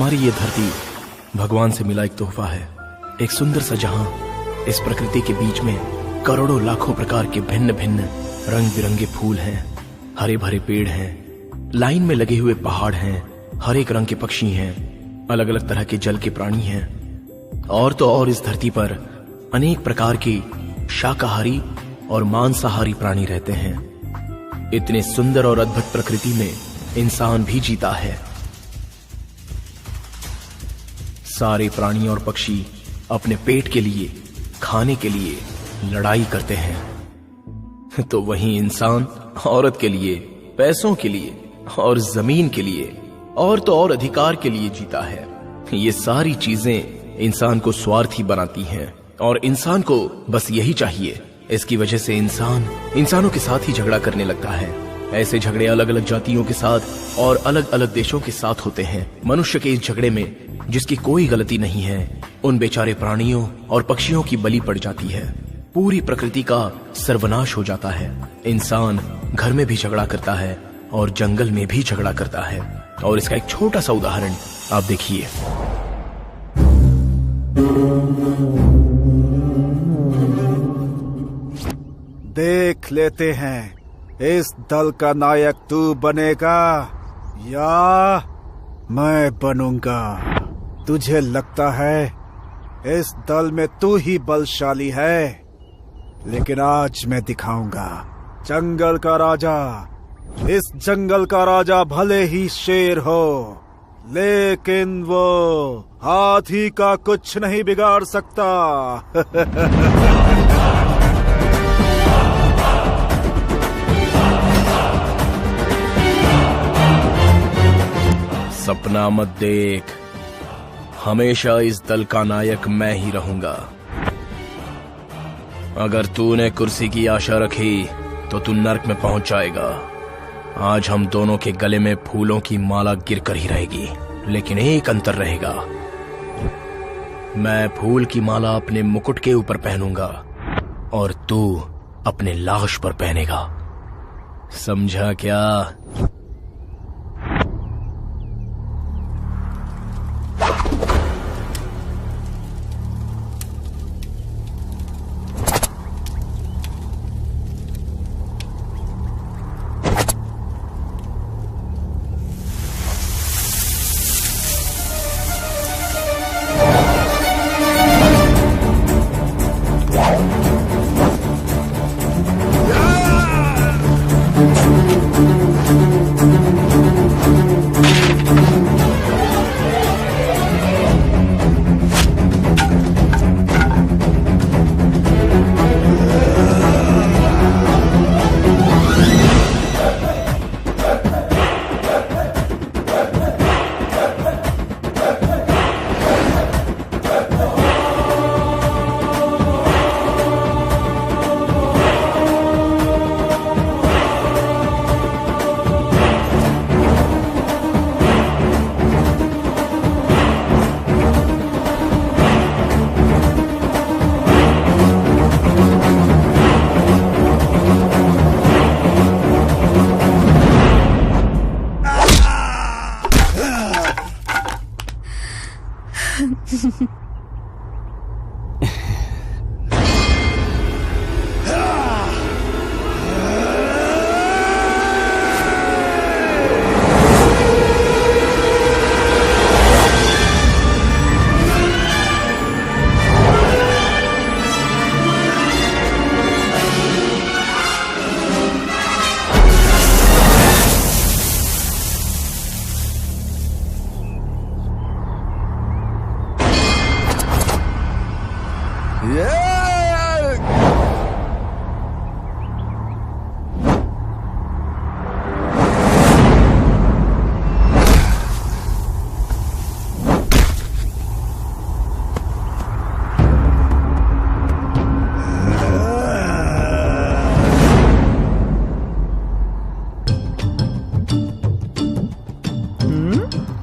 हमारी ये धरती भगवान से मिला एक तोहफा है, एक सुंदर सा जहां। इस प्रकृति के बीच में करोड़ों लाखों प्रकार के भिन्न भिन्न रंग बिरंगे फूल हैं, हरे भरे पेड़ हैं, लाइन में लगे हुए पहाड़ हैं, हर एक रंग के पक्षी हैं, अलग अलग तरह के जल के प्राणी हैं। और तो और इस धरती पर अनेक प्रकार के शाकाहारी और मांसाहारी प्राणी रहते हैं। इतने सुंदर और अद्भुत प्रकृति में इंसान भी जीता है। सारे प्राणी और पक्षी अपने पेट के लिए, खाने के लिए लड़ाई करते हैं, तो वहीं इंसान औरत के लिए, पैसों के लिए और जमीन के लिए और तो और अधिकार के लिए जीता है। ये सारी चीजें इंसान को स्वार्थी बनाती हैं और इंसान को बस यही चाहिए। इसकी वजह से इंसान इंसानों के साथ ही झगड़ा करने लगता है। ऐसे झगड़े अलग अलग जातियों के साथ और अलग अलग देशों के साथ होते हैं। मनुष्य के इस झगड़े में जिसकी कोई गलती नहीं है, उन बेचारे प्राणियों और पक्षियों की बलि पड़ जाती है। पूरी प्रकृति का सर्वनाश हो जाता है। इंसान घर में भी झगड़ा करता है और जंगल में भी झगड़ा करता है। और इसका एक छोटा सा उदाहरण आप देखिए। देख लेते हैं इस दल का नायक तू बनेगा या मैं बनूंगा। तुझे लगता है इस दल में तू ही बलशाली है, लेकिन आज मैं दिखाऊंगा। जंगल का राजा, इस जंगल का राजा भले ही शेर हो, लेकिन वो हाथी का कुछ नहीं बिगाड़ सकता। सपना मत देख, हमेशा इस दल का नायक मैं ही रहूंगा। अगर तूने कुर्सी की आशा रखी तो तू नर्क में पहुंच जाएगा। आज हम दोनों के गले में फूलों की माला गिर कर ही रहेगी, लेकिन एक अंतर रहेगा। मैं फूल की माला अपने मुकुट के ऊपर पहनूंगा और तू अपने लाश पर पहनेगा। समझा क्या?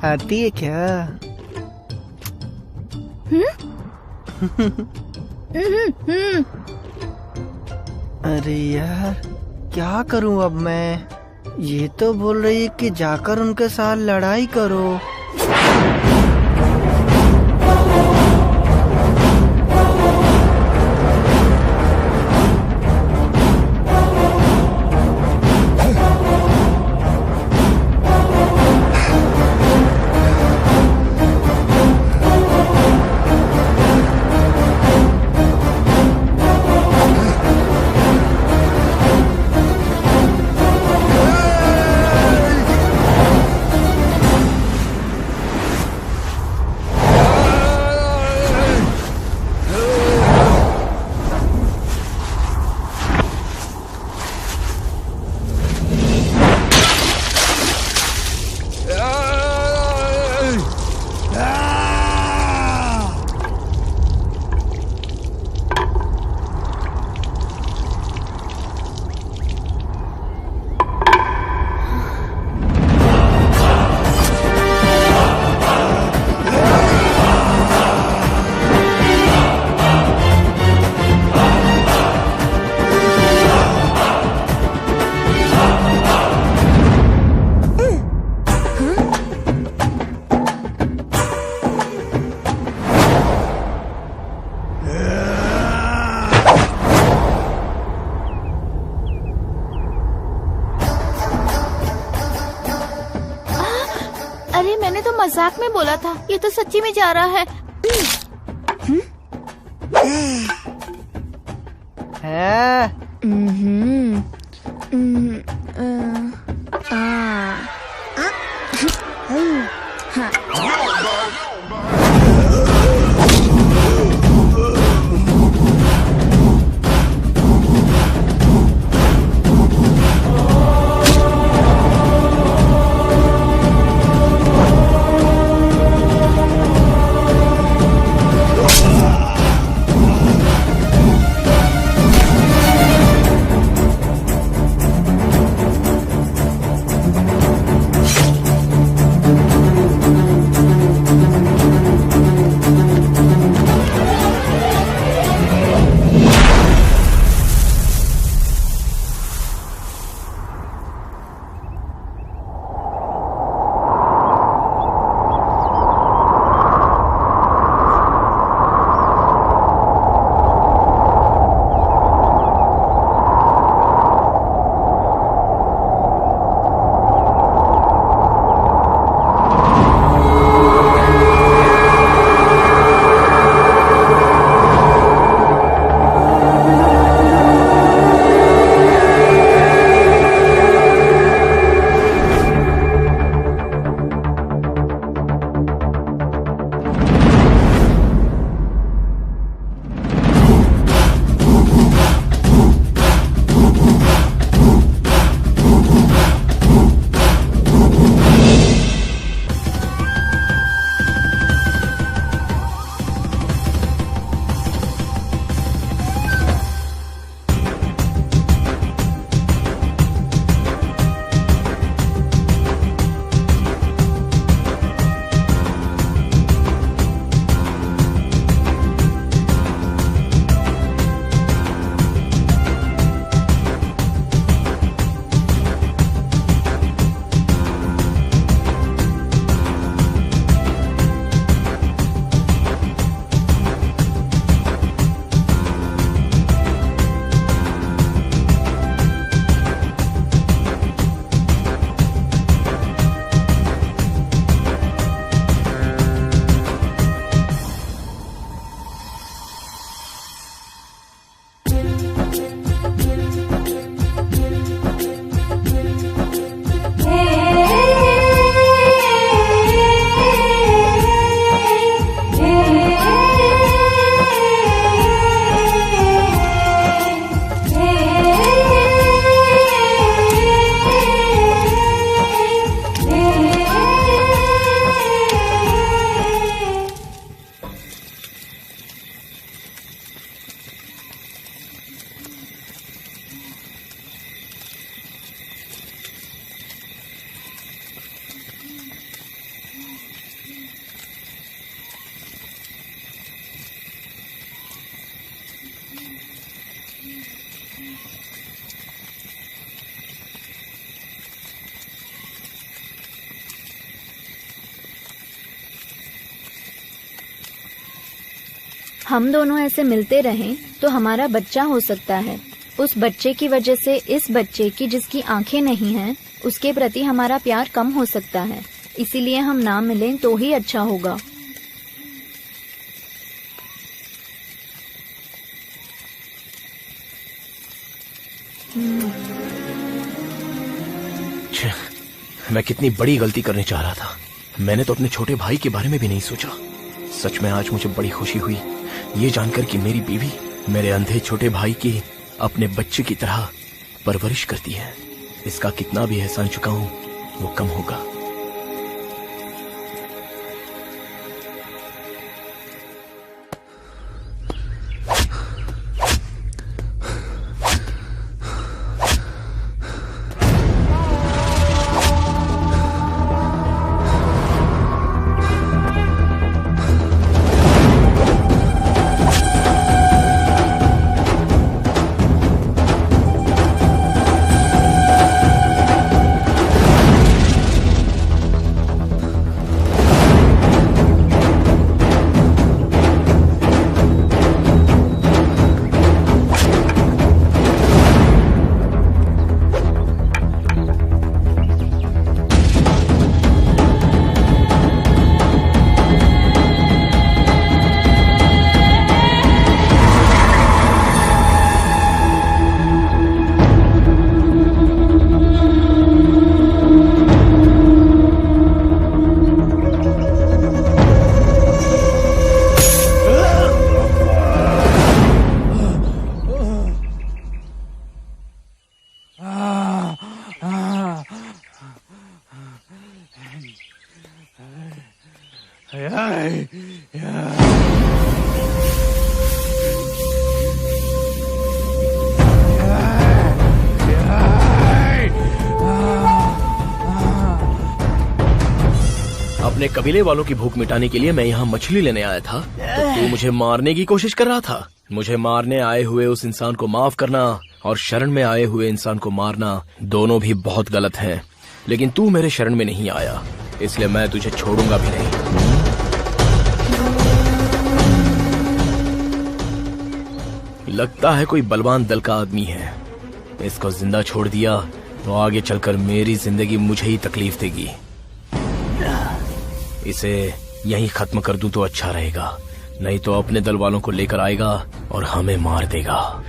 आती है क्या? अरे यार, क्या करूं अब मैं? ये तो बोल रही है कि जाकर उनके साथ लड़ाई करो। मजाक में बोला था, ये तो सच्ची में जा रहा है। है हम दोनों ऐसे मिलते रहें तो हमारा बच्चा हो सकता है। उस बच्चे की वजह से इस बच्चे की जिसकी आंखें नहीं हैं, उसके प्रति हमारा प्यार कम हो सकता है। इसीलिए हम ना मिलें तो ही अच्छा होगा। मैं कितनी बड़ी गलती करने जा रहा था। मैंने तो अपने छोटे भाई के बारे में भी नहीं सोचा। सच में आज मुझे बड़ी खुशी हुई ये जानकर कि मेरी बीवी मेरे अंधे छोटे भाई की अपने बच्चे की तरह परवरिश करती है। इसका कितना भी एहसान चुकाऊं वो कम होगा। अपने कबीले वालों की भूख मिटाने के लिए मैं यहाँ मछली लेने आया था, तो तू मुझे मारने की कोशिश कर रहा था। मुझे मारने आए हुए उस इंसान को माफ करना और शरण में आए हुए इंसान को मारना दोनों भी बहुत गलत हैं। लेकिन तू मेरे शरण में नहीं आया, इसलिए मैं तुझे छोड़ूंगा भी नहीं। लगता है कोई बलवान दल का आदमी है। इसको जिंदा छोड़ दिया तो आगे चलकर मेरी जिंदगी मुझे ही तकलीफ देगी। इसे यहीं खत्म कर दूं तो अच्छा रहेगा, नहीं तो अपने दल वालों को लेकर आएगा और हमें मार देगा।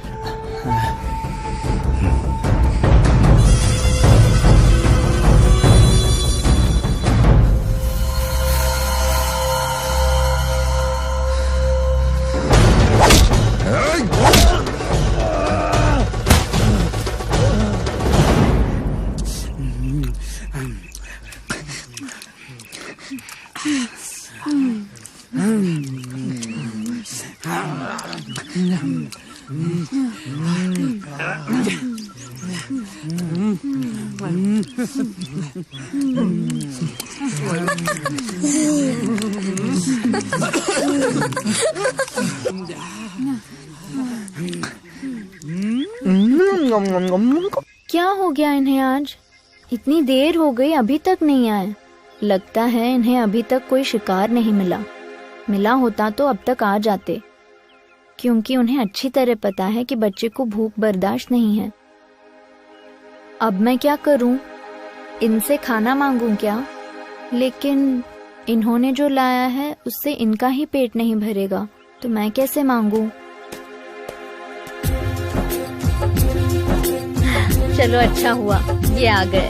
क्या हो गया इन्हें आज? इतनी देर हो गई अभी तक नहीं आए। लगता है इन्हें अभी तक कोई शिकार नहीं मिला होता तो अब तक आ जाते, क्योंकि उन्हें अच्छी तरह पता है कि बच्चे को भूख बर्दाश्त नहीं है। अब मैं क्या करूं? इनसे खाना मांगूं क्या? लेकिन इन्होंने जो लाया है उससे इनका ही पेट नहीं भरेगा, तो मैं कैसे मांगूं? चलो अच्छा हुआ ये आ गए।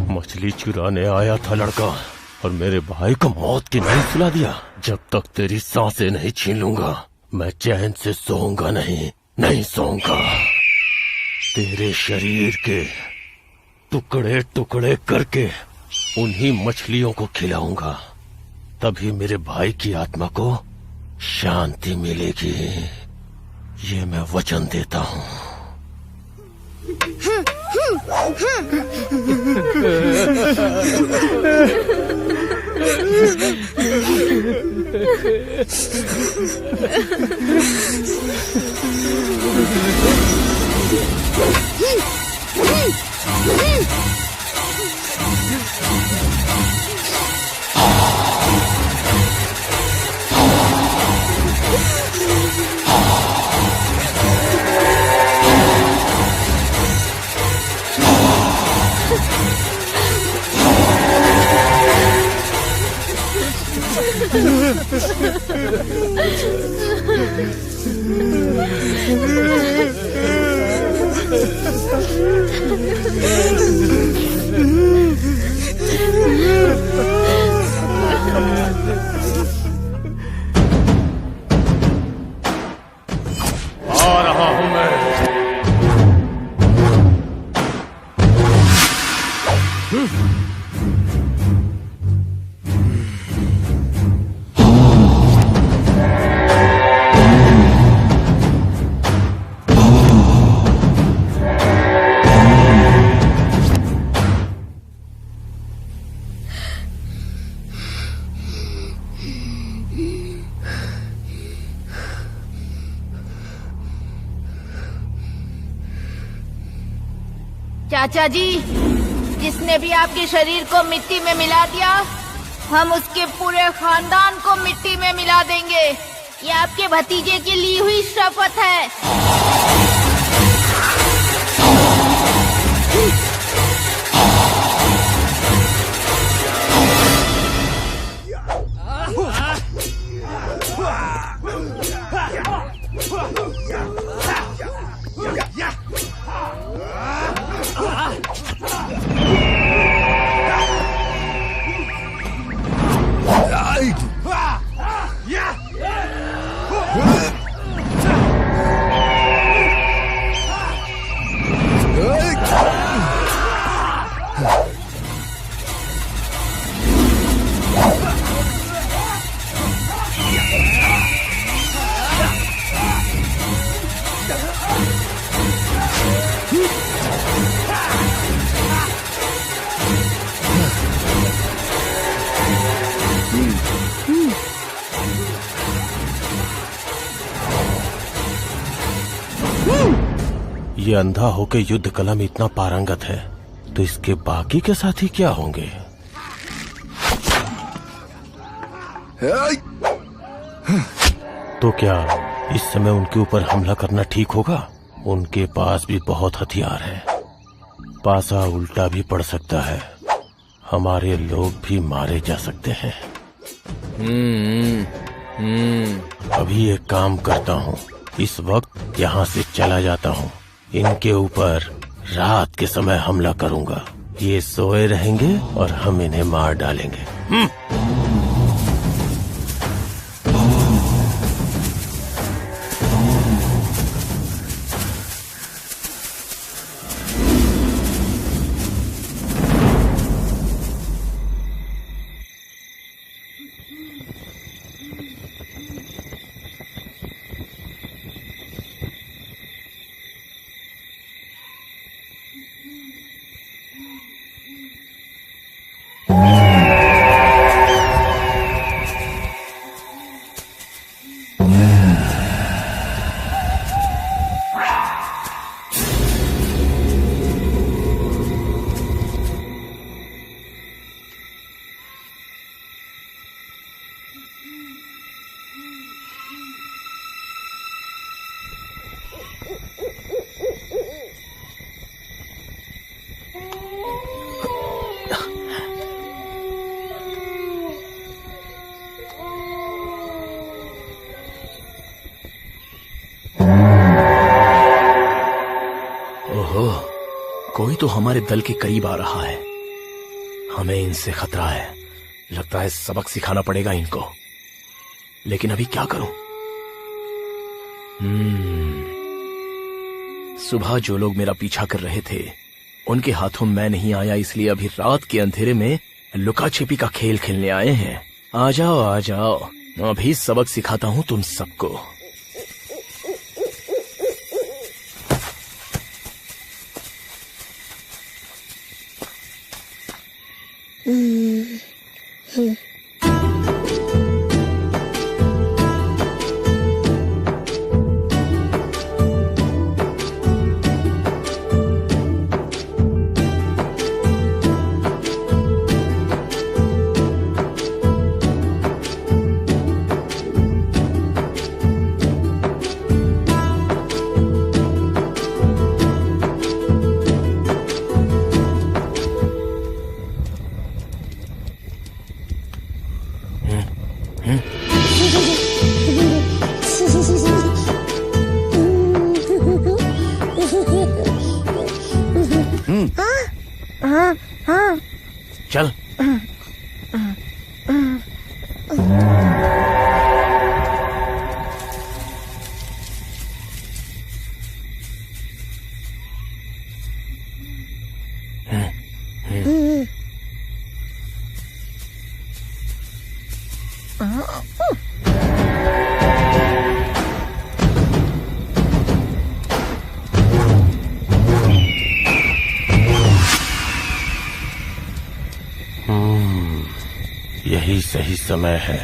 मछली चुराने आया था लड़का और मेरे भाई को मौत की नींद सुला दिया। जब तक तेरी सांसें नहीं छीन लूंगा मैं चैन से सोऊंगा नहीं सोऊंगा। तेरे शरीर के टुकड़े टुकड़े करके उन्हीं मछलियों को खिलाऊंगा, तभी मेरे भाई की आत्मा को शांति मिलेगी। ये मैं वचन देता हूँ। आ रहा हूं मैं। चाचा जी, जिसने भी आपके शरीर को मिट्टी में मिला दिया, हम उसके पूरे खानदान को मिट्टी में मिला देंगे। ये आपके भतीजे की ली हुई शपथ है। ये अंधा होके युद्ध कला में इतना पारंगत है, तो इसके बाकी के साथी क्या होंगे? तो क्या इस समय उनके ऊपर हमला करना ठीक होगा? उनके पास भी बहुत हथियार है, पासा उल्टा भी पड़ सकता है, हमारे लोग भी मारे जा सकते हैं। अभी एक काम करता हूँ, इस वक्त यहाँ से चला जाता हूँ। इनके ऊपर रात के समय हमला करूंगा। ये सोए रहेंगे और हम इन्हें मार डालेंगे। कोई तो हमारे दल के करीब आ रहा है। हमें इनसे खतरा है। लगता है सबक सिखाना पड़ेगा इनको। लेकिन अभी क्या करूं? सुबह जो लोग मेरा पीछा कर रहे थे, उनके हाथों मैं नहीं आया, इसलिए अभी रात के अंधेरे में लुका छिपी का खेल खेलने आए हैं। आ जाओ आ जाओ, अभी सबक सिखाता हूं तुम सबको। चल। यही सही समय है।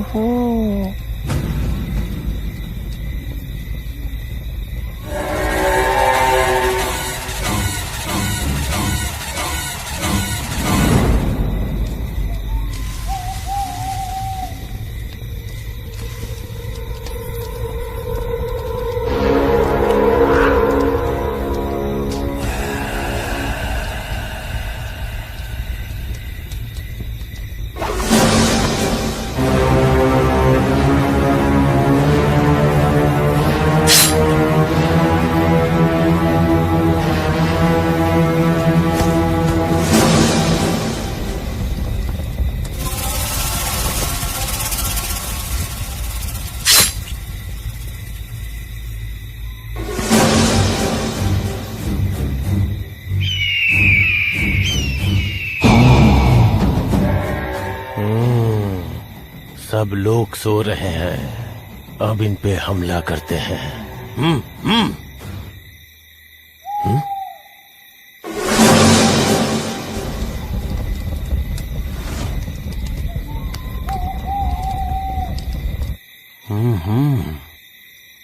ओहो। सब लोग सो रहे हैं, अब इन पे हमला करते हैं।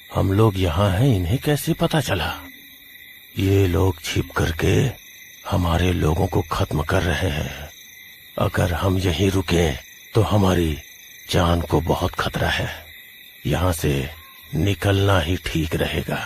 हम लोग यहाँ हैं, इन्हें कैसे पता चला? ये लोग छिप करके हमारे लोगों को खत्म कर रहे हैं। अगर हम यहीं रुके तो हमारी जान को बहुत खतरा है। यहाँ से निकलना ही ठीक रहेगा।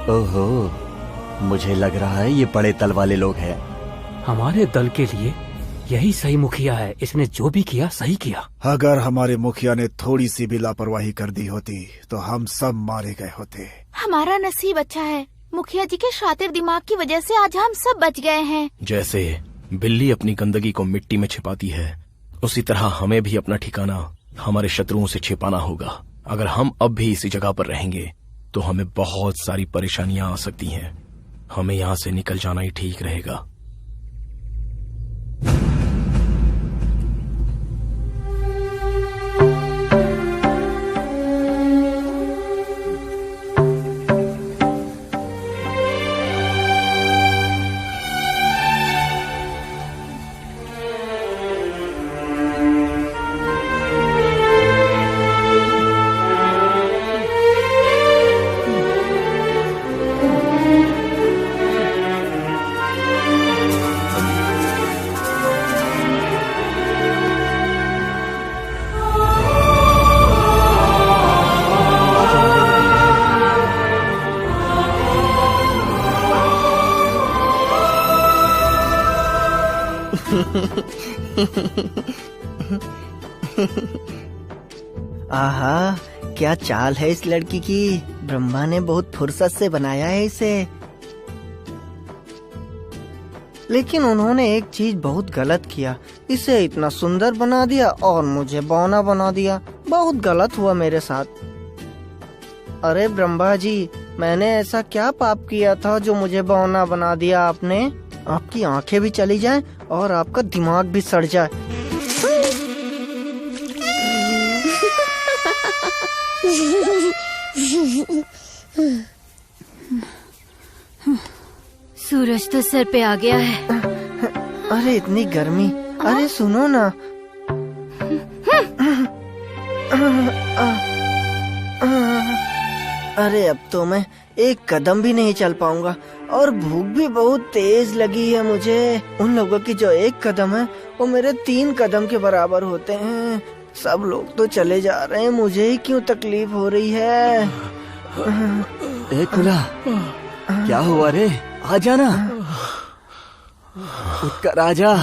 ओहो, मुझे लग रहा है ये बड़े दल वाले लोग हैं। हमारे दल के लिए यही सही मुखिया है। इसने जो भी किया सही किया। अगर हमारे मुखिया ने थोड़ी सी भी लापरवाही कर दी होती तो हम सब मारे गए होते। हमारा नसीब अच्छा है, मुखिया जी के शातिर दिमाग की वजह से आज हम सब बच गए हैं। जैसे बिल्ली अपनी गंदगी को मिट्टी में छिपाती है, उसी तरह हमें भी अपना ठिकाना हमारे शत्रुओं से छिपाना होगा। अगर हम अब भी इसी जगह पर रहेंगे तो हमें बहुत सारी परेशानियां आ सकती हैं। हमें यहाँ से निकल जाना ही ठीक रहेगा। आहा, क्या चाल है इस लड़की की। ब्रह्मा ने बहुत फुर्सत से बनाया है इसे। लेकिन उन्होंने एक चीज बहुत गलत किया, इसे इतना सुंदर बना दिया और मुझे बौना बना दिया। बहुत गलत हुआ मेरे साथ। अरे ब्रह्मा जी, मैंने ऐसा क्या पाप किया था जो मुझे बौना बना दिया आपने? आपकी आंखें भी चली जाएं और आपका दिमाग भी सड़ जाए। सूरज तो सर पे आ गया है। अरे इतनी गर्मी। अरे सुनो ना। अरे अब तो मैं एक कदम भी नहीं चल पाऊंगा और भूख भी बहुत तेज लगी है मुझे। उन लोगों की जो एक कदम है वो मेरे 3 कदम के बराबर होते हैं। सब लोग तो चले जा रहे हैं, मुझे ही क्यों तकलीफ हो रही है? ए खुला, क्या हुआ रे? आ जाना, उठकर आ जा।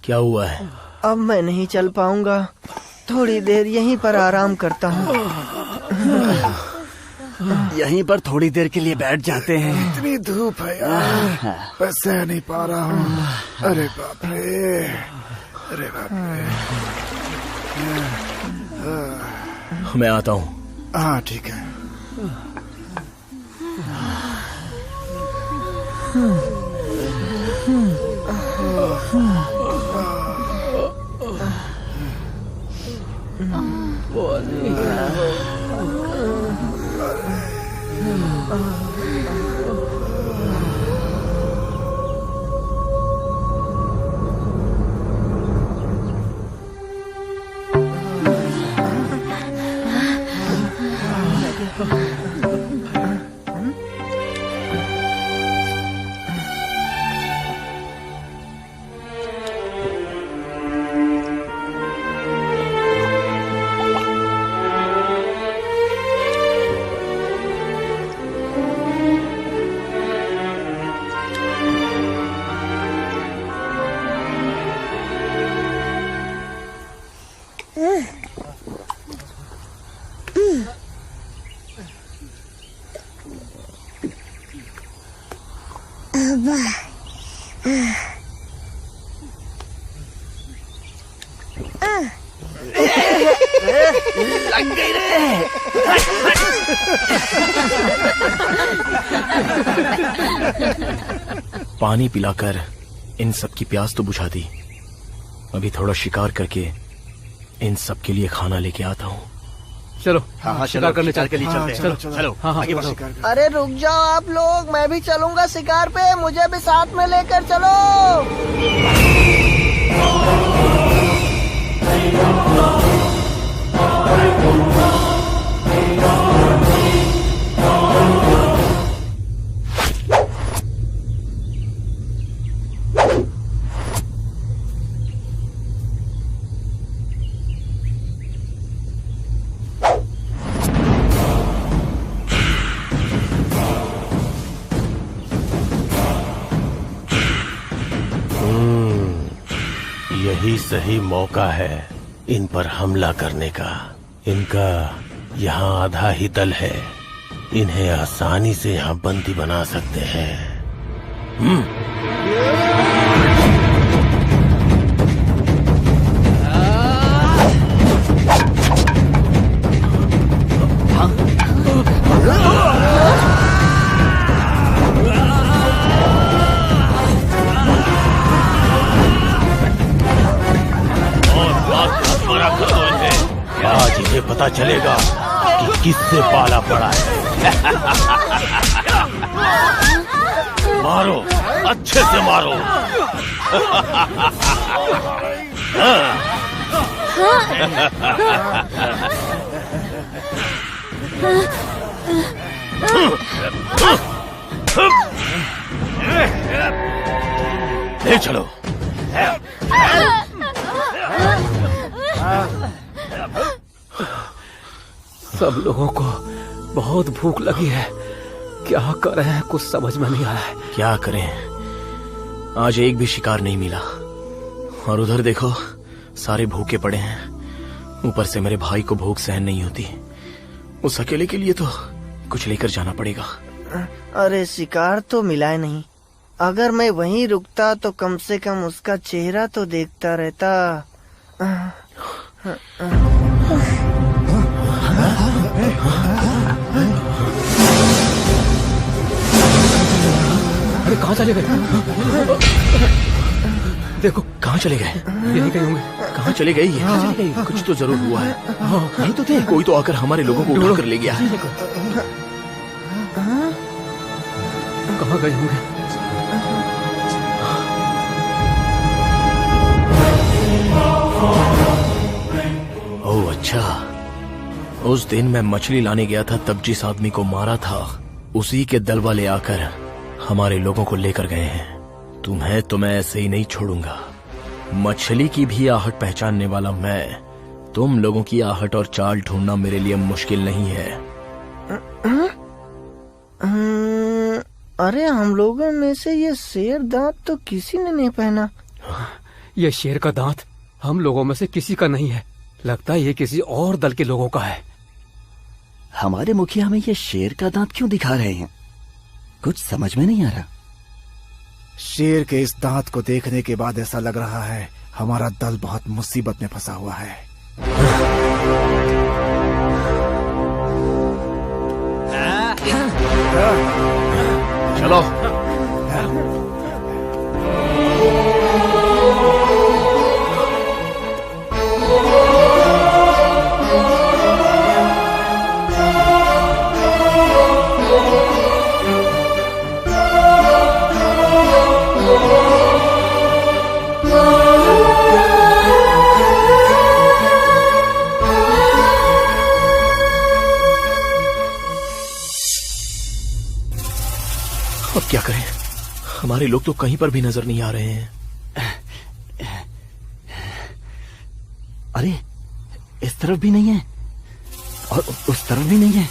क्या हुआ है? अब मैं नहीं चल पाऊंगा, थोड़ी देर यहीं पर आराम करता हूँ। यहीं पर थोड़ी देर के लिए बैठ जाते हैं। इतनी धूप है यार, मैं सह नहीं पा रहा हूँ। अरे बाप रे, अरे बाप रे। मैं आता हूँ। हाँ ठीक है। लग गई रे। पानी पिलाकर इन सब की प्यास तो बुझा दी। अभी थोड़ा शिकार करके इन सब के लिए खाना लेके आता हूँ। चलो हाँ, शिकार करने के लिए चलते हैं। चलो आगे बढ़ो। अरे रुक जाओ आप लोग, मैं भी चलूंगा शिकार पे, मुझे भी साथ में लेकर चलो। यही सही मौका है इन पर हमला करने का। इनका यहाँ आधा ही दल है, इन्हें आसानी से यहाँ बंदी बना सकते हैं। आज इन्हें पता चलेगा कि किससे पाला पड़ा है। मारो, अच्छे से मारो। ले चलो। सब लोगों को बहुत भूख लगी है, क्या करें कुछ समझ में नहीं आ रहा है। क्या करें, आज एक भी शिकार नहीं मिला और उधर देखो सारे भूखे पड़े हैं। ऊपर से मेरे भाई को भूख सहन नहीं होती, उस अकेले के लिए तो कुछ लेकर जाना पड़ेगा। अरे शिकार तो मिला नहीं, अगर मैं वहीं रुकता तो कम से कम उसका चेहरा तो देखता रहता। अरे कहाँ चले गए? देखो कहाँ चले गए? यही कहीं होंगे। कहाँ चले गए ये? कुछ तो जरूर हुआ है। नहीं तो थे, कोई तो आकर हमारे लोगों को उठा कर ले गया। कहाँ गए होंगे? ओह अच्छा, उस दिन मैं मछली लाने गया था, तब जिस आदमी को मारा था उसी के दल वाले आकर हमारे लोगों को लेकर गए हैं। तुम्हें तो मैं ऐसे ही नहीं छोड़ूंगा। मछली की भी आहट पहचानने वाला मैं, तुम लोगों की आहट और चाल ढूंढना मेरे लिए मुश्किल नहीं है। अरे हम लोगों में से ये शेर दांत तो किसी ने नहीं पहना। ये शेर का दांत हम लोगों में से किसी का नहीं है, लगता है ये किसी और दल के लोगों का है। हमारे मुखिया हमें ये शेर का दांत क्यों दिखा रहे हैं? कुछ समझ में नहीं आ रहा। शेर के इस दांत को देखने के बाद ऐसा लग रहा है हमारा दल बहुत मुसीबत में फंसा हुआ है। चलो। अब क्या करें? हमारे लोग तो कहीं पर भी नजर नहीं आ रहे हैं। अरे इस तरफ भी नहीं है और उस तरफ भी नहीं है।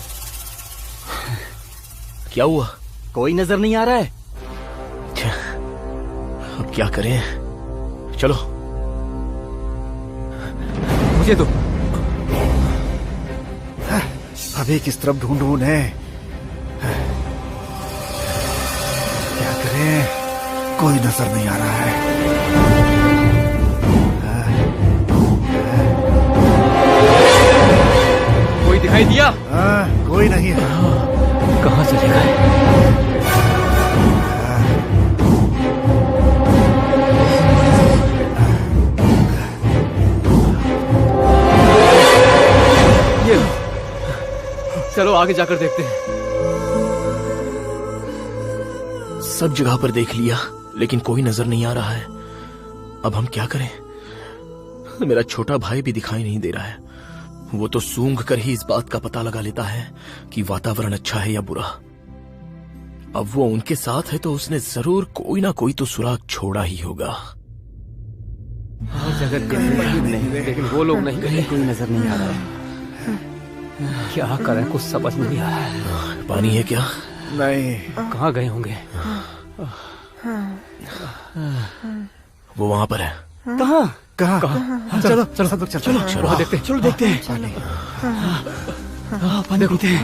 क्या हुआ? कोई नजर नहीं आ रहा है। अब क्या करें? चलो। मुझे दो। अभी किस तरफ ढूंढूं उन्हें? क्या करें? कोई नजर नहीं आ रहा है। कोई दिखाई दिया? कोई नहीं है। कहाँ चले गए? ये लो। चलो आगे जाकर देखते हैं। सब जगह पर देख लिया लेकिन कोई नजर नहीं आ रहा है। अब हम क्या करें? मेरा छोटा भाई भी दिखाई नहीं दे रहा है। वो तो सूंघ कर ही इस बात का पता लगा लेता है कि वातावरण अच्छा है या बुरा। अब वो उनके साथ है तो उसने जरूर कोई ना कोई तो सुराग छोड़ा ही होगा। हर जगह नहीं, लेकिन वो लोग नहीं गए। कोई नजर नहीं आ रहा है। क्या करें, कुछ समझ में नहीं आ रहा है। पानी है क्या? नहीं। कहाँ गए होंगे? वो वहां पर है। कहाँ? चलो चलो सब लोग चलो चलो देखते हैं। चलो देखते हैं। पानी पीते हैं।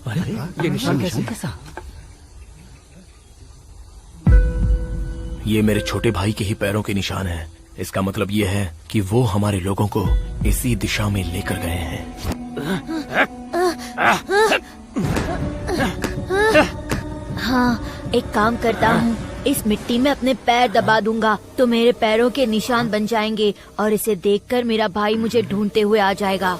अरे ये निशान कैसा? ये मेरे छोटे भाई के ही पैरों के निशान हैं। इसका मतलब ये है कि वो हमारे लोगों को इसी दिशा में लेकर गए हैं। हाँ, एक काम करता हूँ, इस मिट्टी में अपने पैर दबा दूंगा तो मेरे पैरों के निशान बन जाएंगे और इसे देखकर मेरा भाई मुझे ढूंढते हुए आ जाएगा।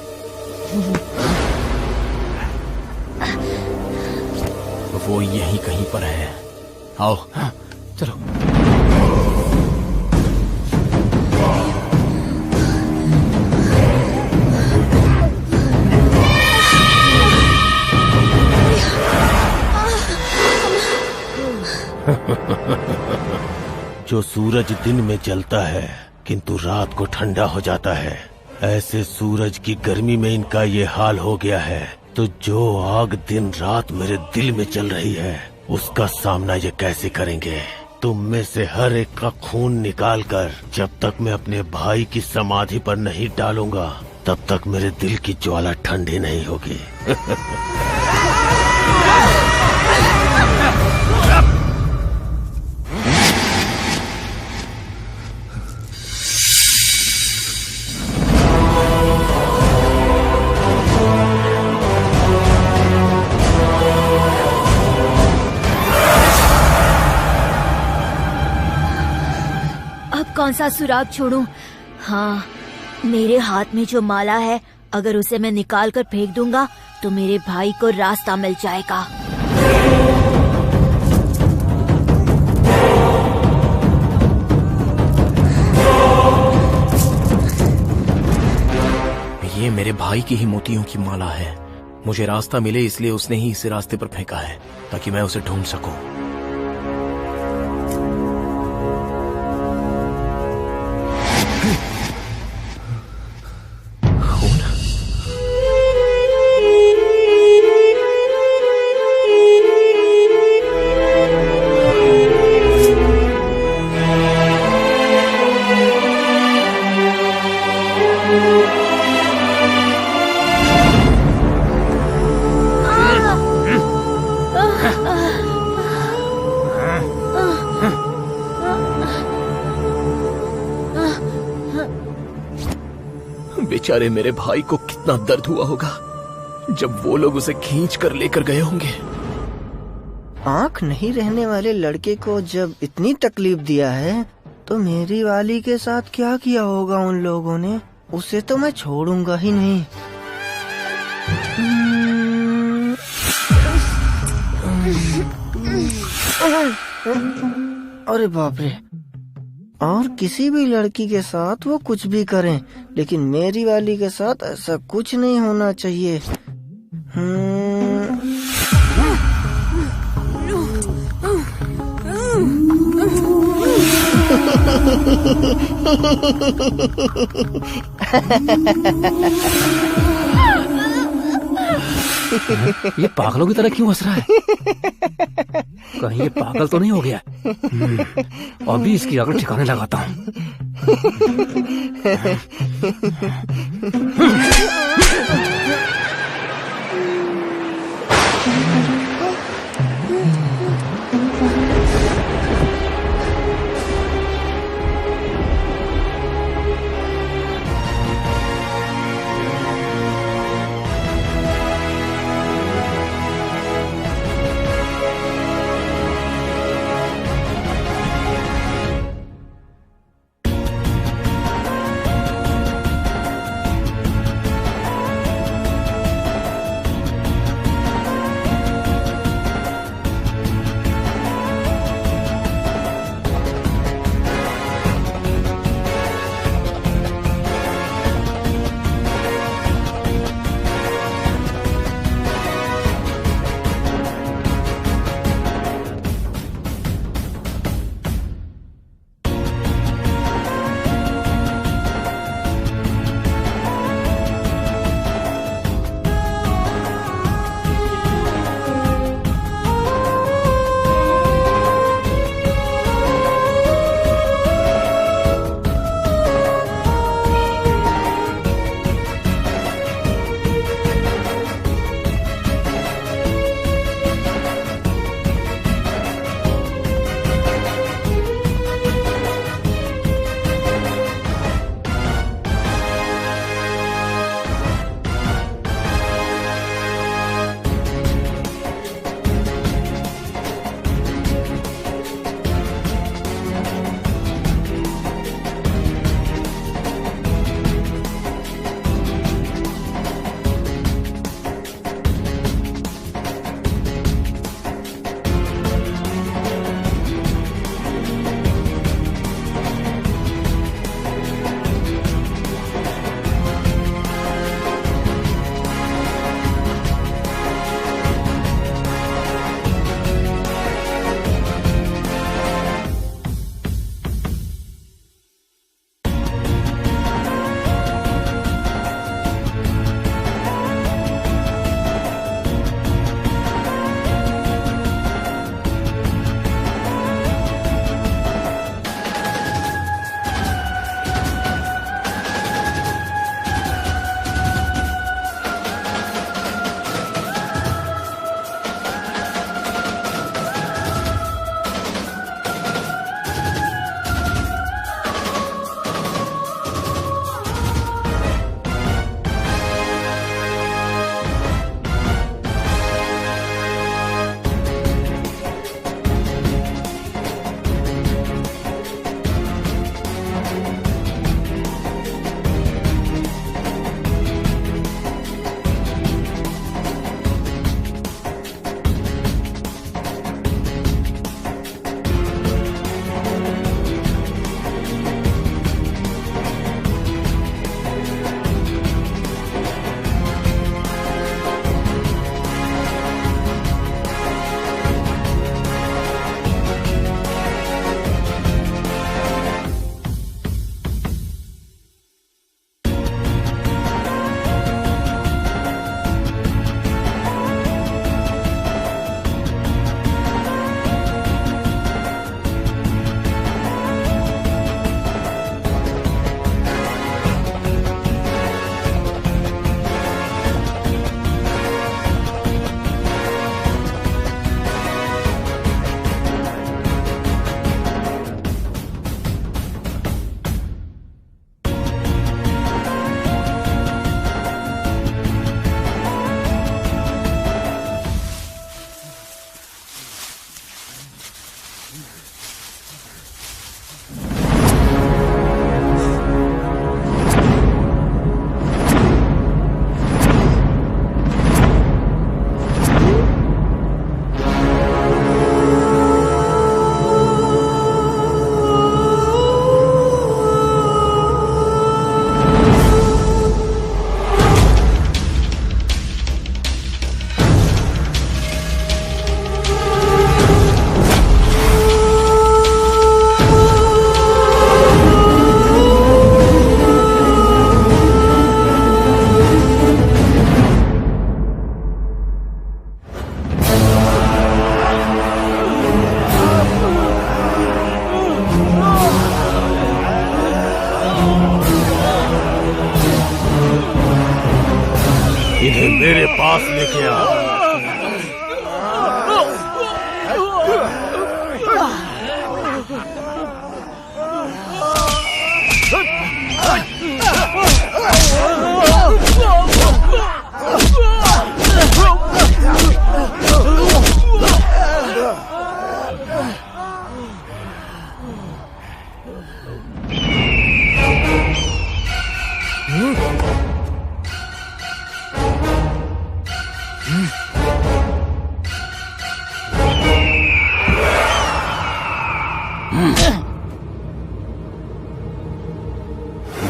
वो यहीं कहीं पर है। आओ। चलो। जो सूरज दिन में जलता है किंतु रात को ठंडा हो जाता है, ऐसे सूरज की गर्मी में इनका ये हाल हो गया है। तो जो आग दिन रात मेरे दिल में चल रही है उसका सामना ये कैसे करेंगे? तुम में से हर एक का खून निकाल कर जब तक मैं अपने भाई की समाधि पर नहीं डालूंगा तब तक मेरे दिल की ज्वाला ठंडी नहीं होगी। कौन सा सुराग छोड़ूं? हाँ, मेरे हाथ में जो माला है, अगर उसे मैं निकाल कर फेंक दूंगा तो मेरे भाई को रास्ता मिल जाएगा। ये मेरे भाई की ही मोतियों की माला है। मुझे रास्ता मिले इसलिए उसने ही इसे रास्ते पर फेंका है, ताकि मैं उसे ढूंढ सकूं। बेचारे मेरे भाई को कितना दर्द हुआ होगा जब वो लोग उसे खींच कर लेकर गए होंगे। आंख नहीं रहने वाले लड़के को जब इतनी तकलीफ दिया है तो मेरी वाली के साथ क्या किया होगा उन लोगों ने। उसे तो मैं छोड़ूंगा ही नहीं। अरे बाप रे। और किसी भी लड़की के साथ वो कुछ भी करें, लेकिन मेरी वाली के साथ ऐसा कुछ नहीं होना चाहिए। ये पागलों की तरह क्यों हंस रहा है? कहीं ये पागल तो नहीं हो गया? अभी इसकी अकल ठिकाने लगाता हूँ।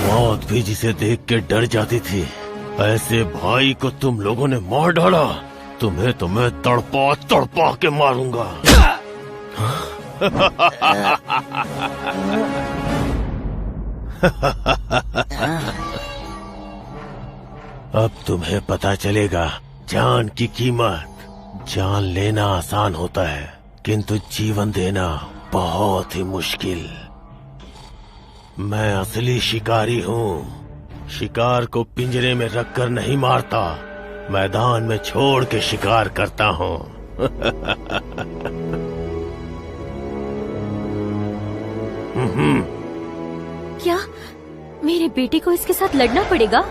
मौत भी जिसे देख के डर जाती थी, ऐसे भाई को तुम लोगों ने मार डाला। तुम्हें तो मैं तड़पा तड़पा के मारूंगा। अब तुम्हें पता चलेगा जान की कीमत। जान लेना आसान होता है, किंतु जीवन देना बहुत ही मुश्किल। मैं असली शिकारी हूँ। शिकार को पिंजरे में रखकर नहीं मारता, मैदान में छोड़ के शिकार करता हूँ। क्या मेरे बेटे को इसके साथ लड़ना पड़ेगा?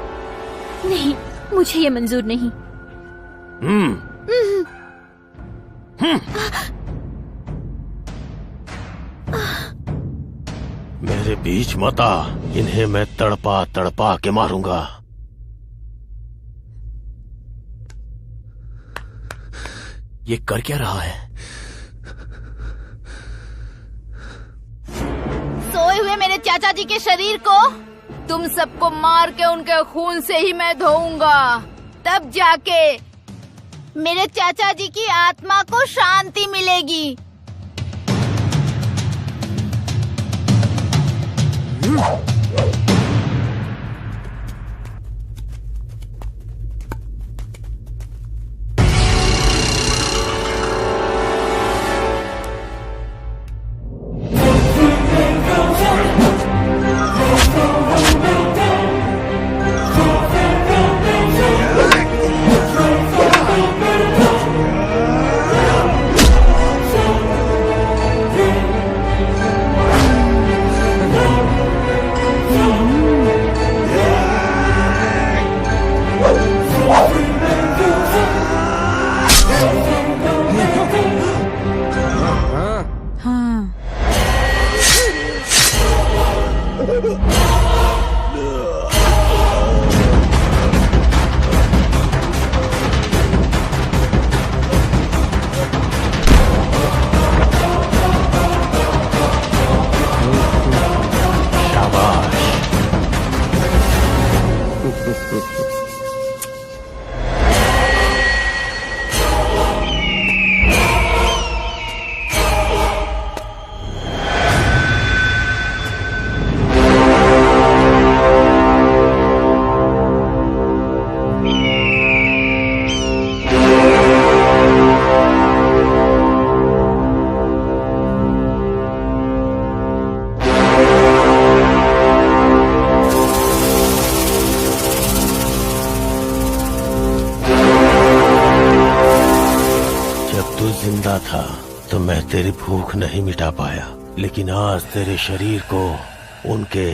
नहीं, मुझे ये मंजूर नहीं। मेरे बीच मत आ, इन्हें मैं तड़पा तड़पा के मारूंगा। ये कर क्या रहा है? सोए हुए मेरे चाचा जी के शरीर को तुम सबको मार के उनके खून से ही मैं धोऊंगा। तब जाके मेरे चाचा जी की आत्मा को शांति मिलेगी। जिंदा था तो मैं तेरी भूख नहीं मिटा पाया, लेकिन आज तेरे शरीर को उनके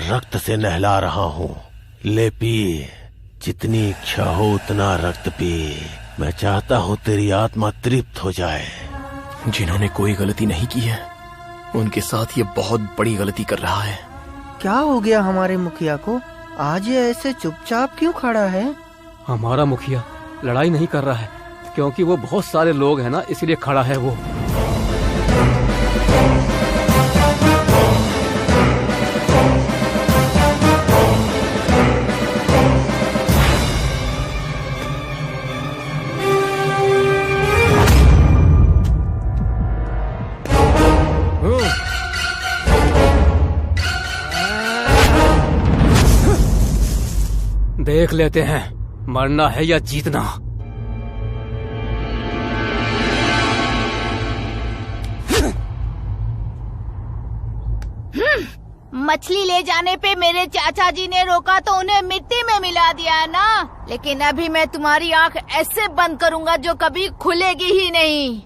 रक्त से नहला रहा हूँ। ले पी, जितनी इच्छा हो उतना रक्त पी। मैं चाहता हूँ तेरी आत्मा तृप्त हो जाए। जिन्होंने कोई गलती नहीं की है, उनके साथ ये बहुत बड़ी गलती कर रहा है। क्या हो गया हमारे मुखिया को? आज ये ऐसे चुपचाप क्यों खड़ा है? हमारा मुखिया लड़ाई नहीं कर रहा है, क्योंकि वो बहुत सारे लोग हैं ना, इसलिए खड़ा है वो। देख लेते हैं मरना है या जीतना। मछली ले जाने पे मेरे चाचा जी ने रोका तो उन्हें मिट्टी में मिला दिया ना, लेकिन अभी मैं तुम्हारी आंख ऐसे बंद करूंगा जो कभी खुलेगी ही नहीं।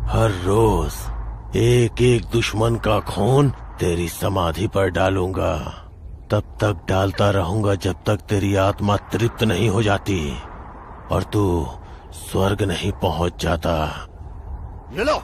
हर रोज एक एक दुश्मन का खून तेरी समाधि पर डालूंगा। तब तक डालता रहूंगा जब तक तेरी आत्मा तृप्त नहीं हो जाती और तू स्वर्ग नहीं पहुंच जाता। ये लो।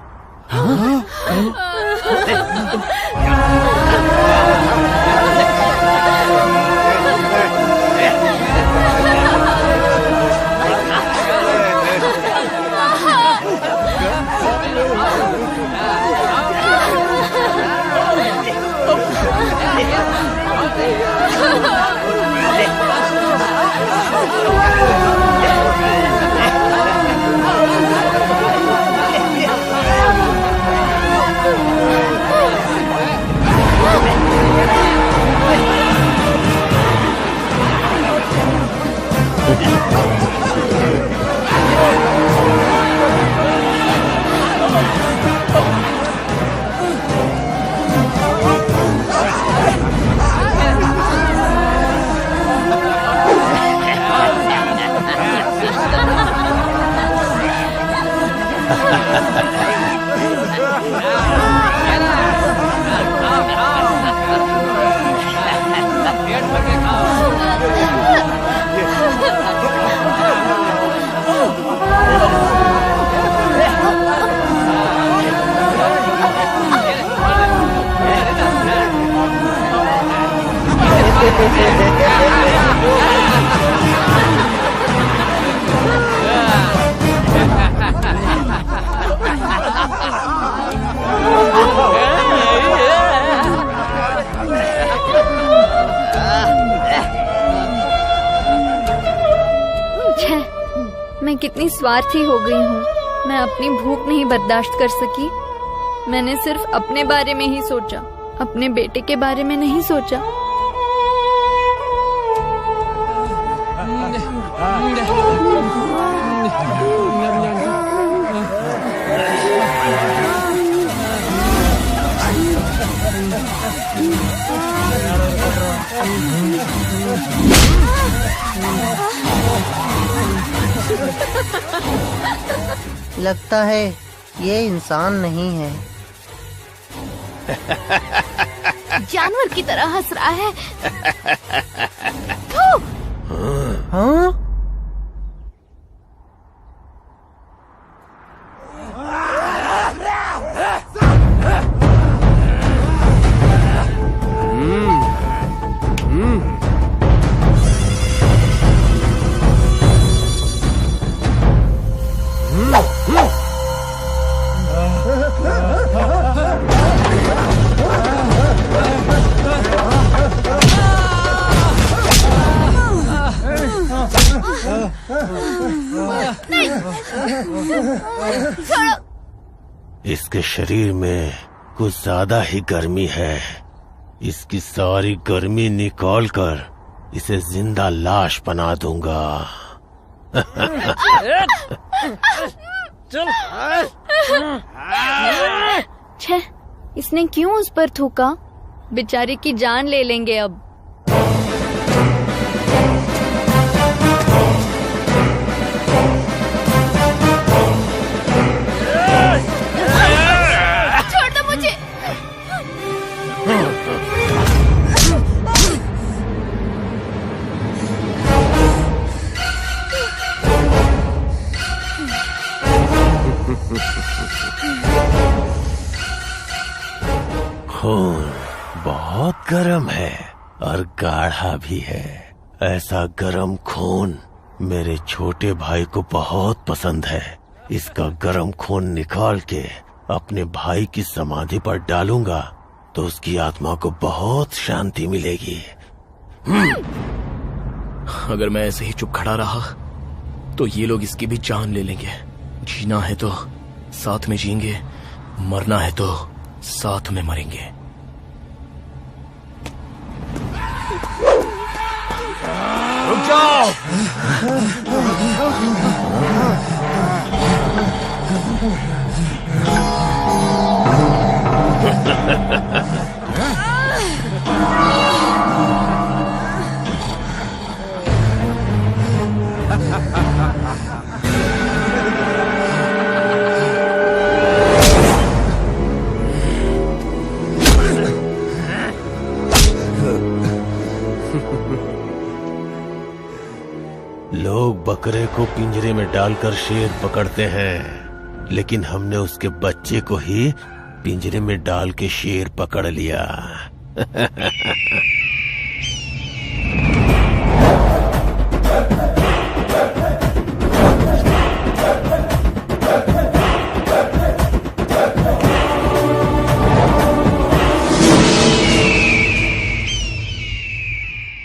मैं कितनी स्वार्थी हो गई हूँ। मैं अपनी भूख नहीं बर्दाश्त कर सकी। मैंने सिर्फ अपने बारे में ही सोचा, अपने बेटे के बारे में नहीं सोचा। लगता है ये इंसान नहीं है। जानवर की तरह हंस रहा है। हाँ? इसके शरीर में कुछ ज्यादा ही गर्मी है। इसकी सारी गर्मी निकाल कर इसे जिंदा लाश बना दूंगा। छे, इसने क्यों उस पर थूका? बेचारे की जान ले लेंगे अब। छोड़ दो मुझे। खून बहुत गर्म है और गाढ़ा भी है। ऐसा गर्म खून मेरे छोटे भाई को बहुत पसंद है। इसका गर्म खून निकाल के अपने भाई की समाधि पर डालूंगा तो उसकी आत्मा को बहुत शांति मिलेगी। अगर मैं ऐसे ही चुप खड़ा रहा तो ये लोग इसकी भी जान ले लेंगे। जीना है तो साथ में जीएंगे, मरना है तो साथ में मरेंगे। रुक जाओ! लोग बकरे को पिंजरे में डालकर शेर पकड़ते हैं, लेकिन हमने उसके बच्चे को ही पिंजरे में डाल के शेर पकड़ लिया।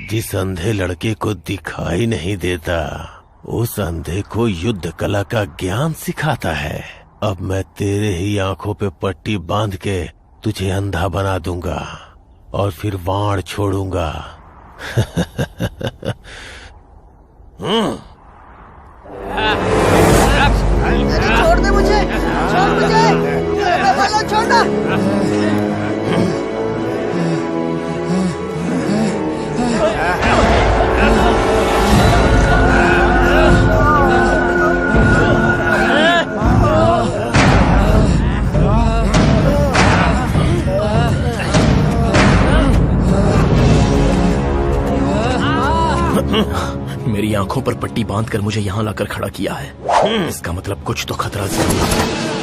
जिस अंधे लड़के को दिखाई नहीं देता, उस अंधे को युद्ध कला का ज्ञान सिखाता है। अब मैं तेरे ही आंखों पे पट्टी बांध के तुझे अंधा बना दूंगा और फिर वाण छोड़ूंगा। छोड़ दे मुझे, छोड़ मुझे, छोड़ना। मेरी आंखों पर पट्टी बांधकर मुझे यहाँ लाकर खड़ा किया है। इसका मतलब कुछ तो खतरा जरूर है।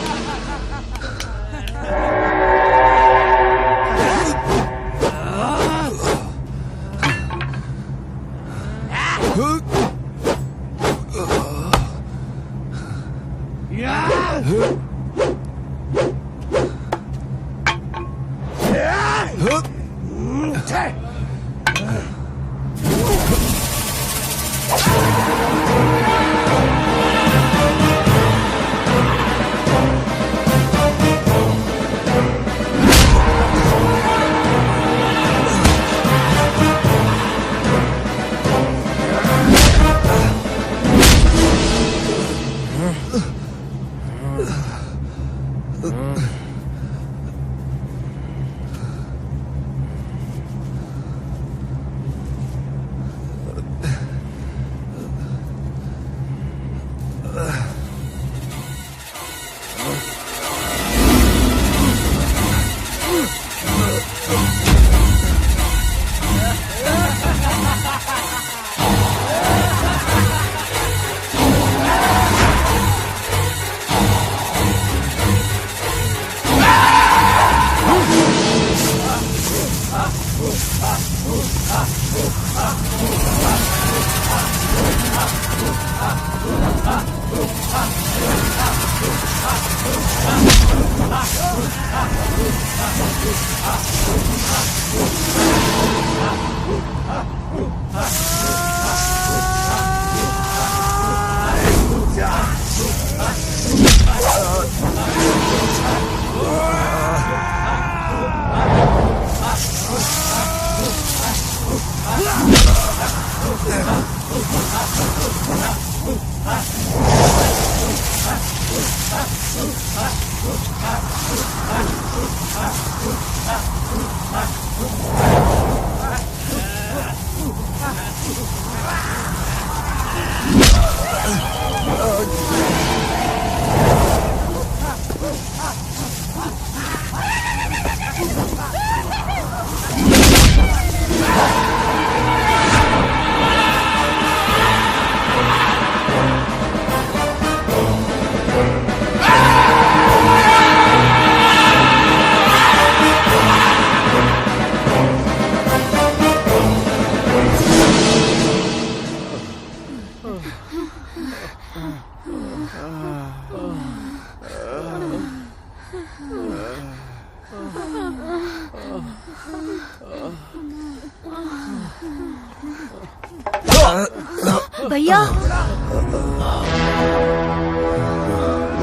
भैया,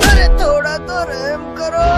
अरे थोड़ा तो रहम करो।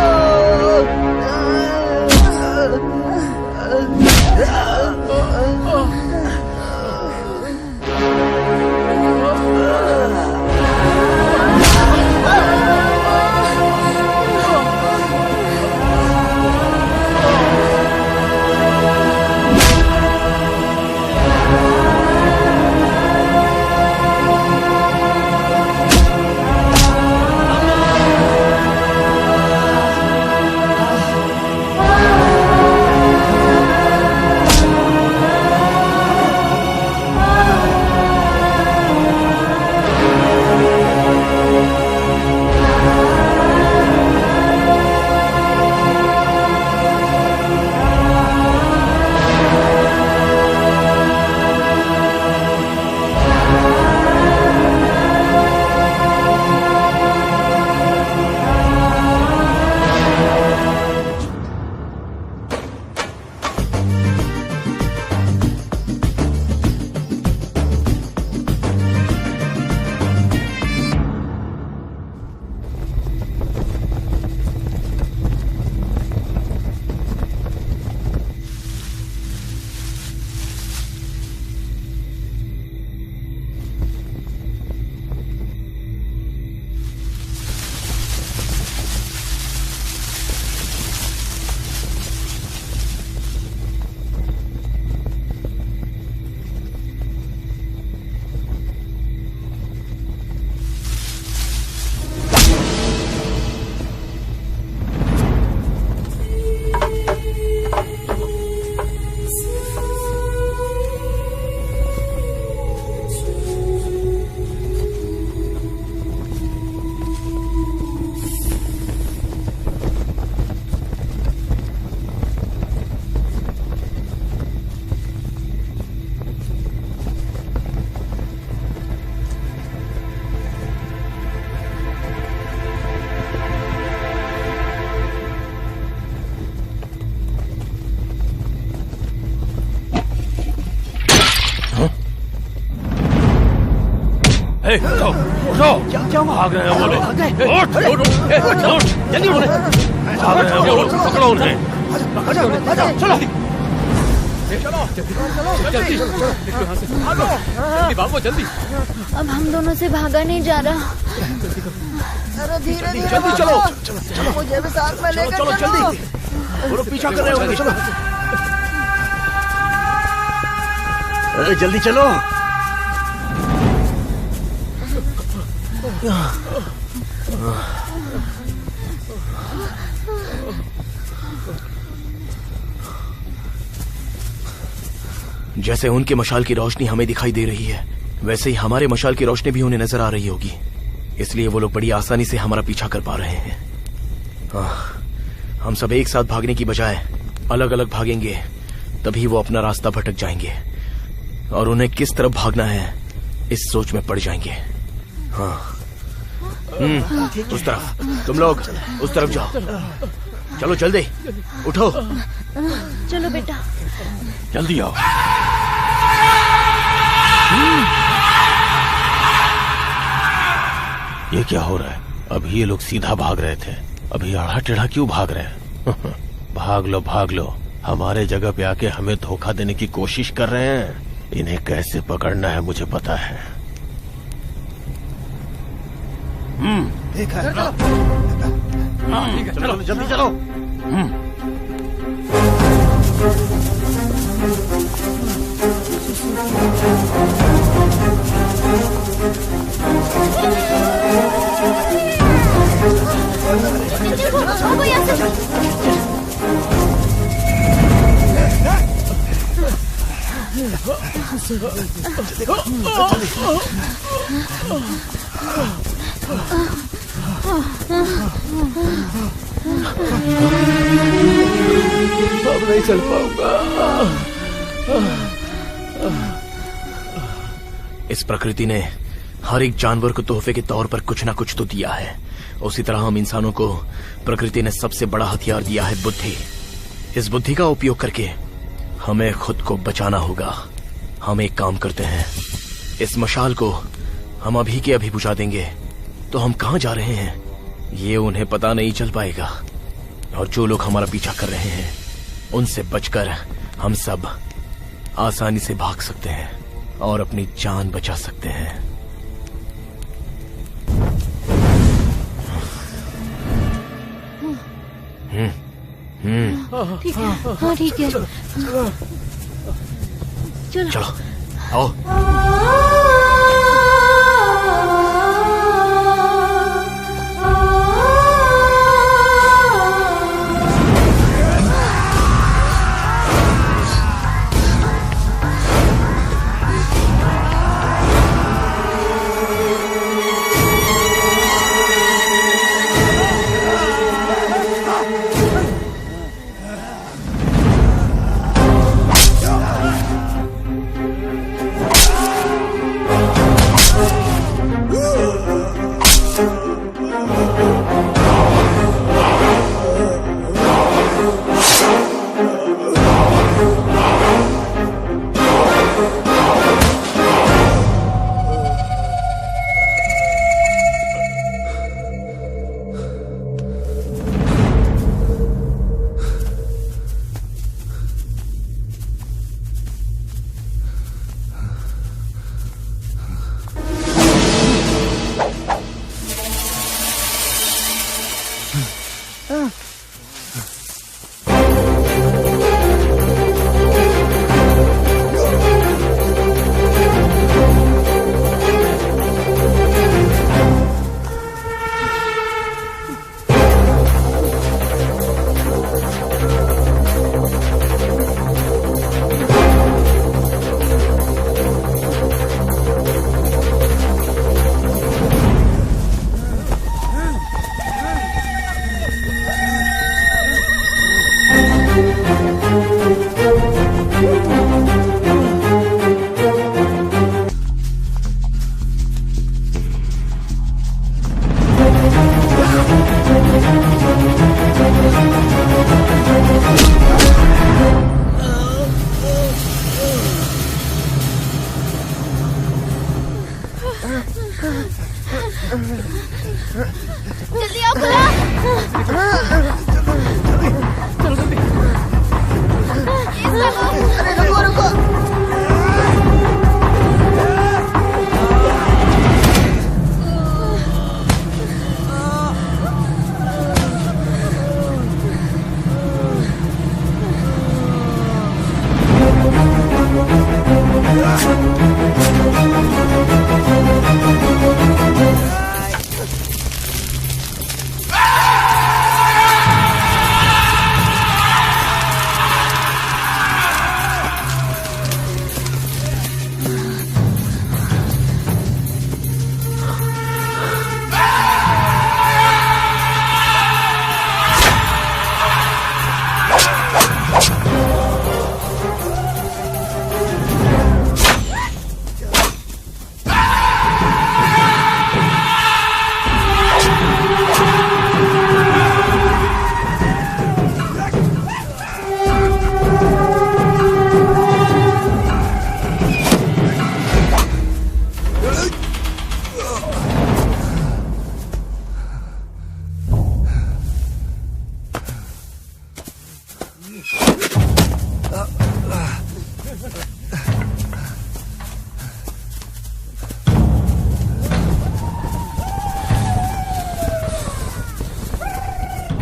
उठो, उठो, क्या भाग रहे हैं वो लोग? उठ, जल्दी उठ, भाग रहे हैं वो लोग, पकड़ो उन्हें। चलो, जल्दी भागो, जल्दी। अब हम दोनों से भागा नहीं जा रहा। अरे धीरे धीरे जल्दी चलो, मुझे भी साथ में लेकर चलो। जल्दी, वो लोग पीछा कर रहे होंगे, चलो। अरे जल्दी चलो। जैसे उनके मशाल की रोशनी हमें दिखाई दे रही है, वैसे ही हमारे मशाल की रोशनी भी उन्हें नजर आ रही होगी। इसलिए वो लोग बड़ी आसानी से हमारा पीछा कर पा रहे हैं। हम सब एक साथ भागने की बजाय अलग अलग भागेंगे, तभी वो अपना रास्ता भटक जाएंगे और उन्हें किस तरफ भागना है इस सोच में पड़ जाएंगे। हाँ, उस तरफ, तुम लोग उस तरफ जाओ। चलो जल्दी, उठो। चलो बेटा, जल्दी आओ। ये क्या हो रहा है? अभी ये लोग सीधा भाग रहे थे, अभी आड़ा टेढ़ा क्यों भाग रहे हैं? भाग लो, भाग लो। हमारे जगह पे आके हमें धोखा देने की कोशिश कर रहे हैं। इन्हें कैसे पकड़ना है मुझे पता है। देखा है। चलो जल्दी चलो। अब नहीं चल पाऊंगा। इस प्रकृति ने हर एक जानवर को तोहफे के तौर पर कुछ ना कुछ तो दिया है। उसी तरह हम इंसानों को प्रकृति ने सबसे बड़ा हथियार दिया है, बुद्धि। इस बुद्धि का उपयोग करके हमें खुद को बचाना होगा। हम एक काम करते हैं, इस मशाल को हम अभी के अभी बुझा देंगे तो हम कहाँ जा रहे हैं ये उन्हें पता नहीं चल पाएगा। और जो लोग हमारा पीछा कर रहे हैं उनसे बचकर हम सब आसानी से भाग सकते हैं और अपनी जान बचा सकते हैं। ठीक है। हाँ ठीक है, चलो आओ। जल्दी आओ खुला। अरे रुको रुको।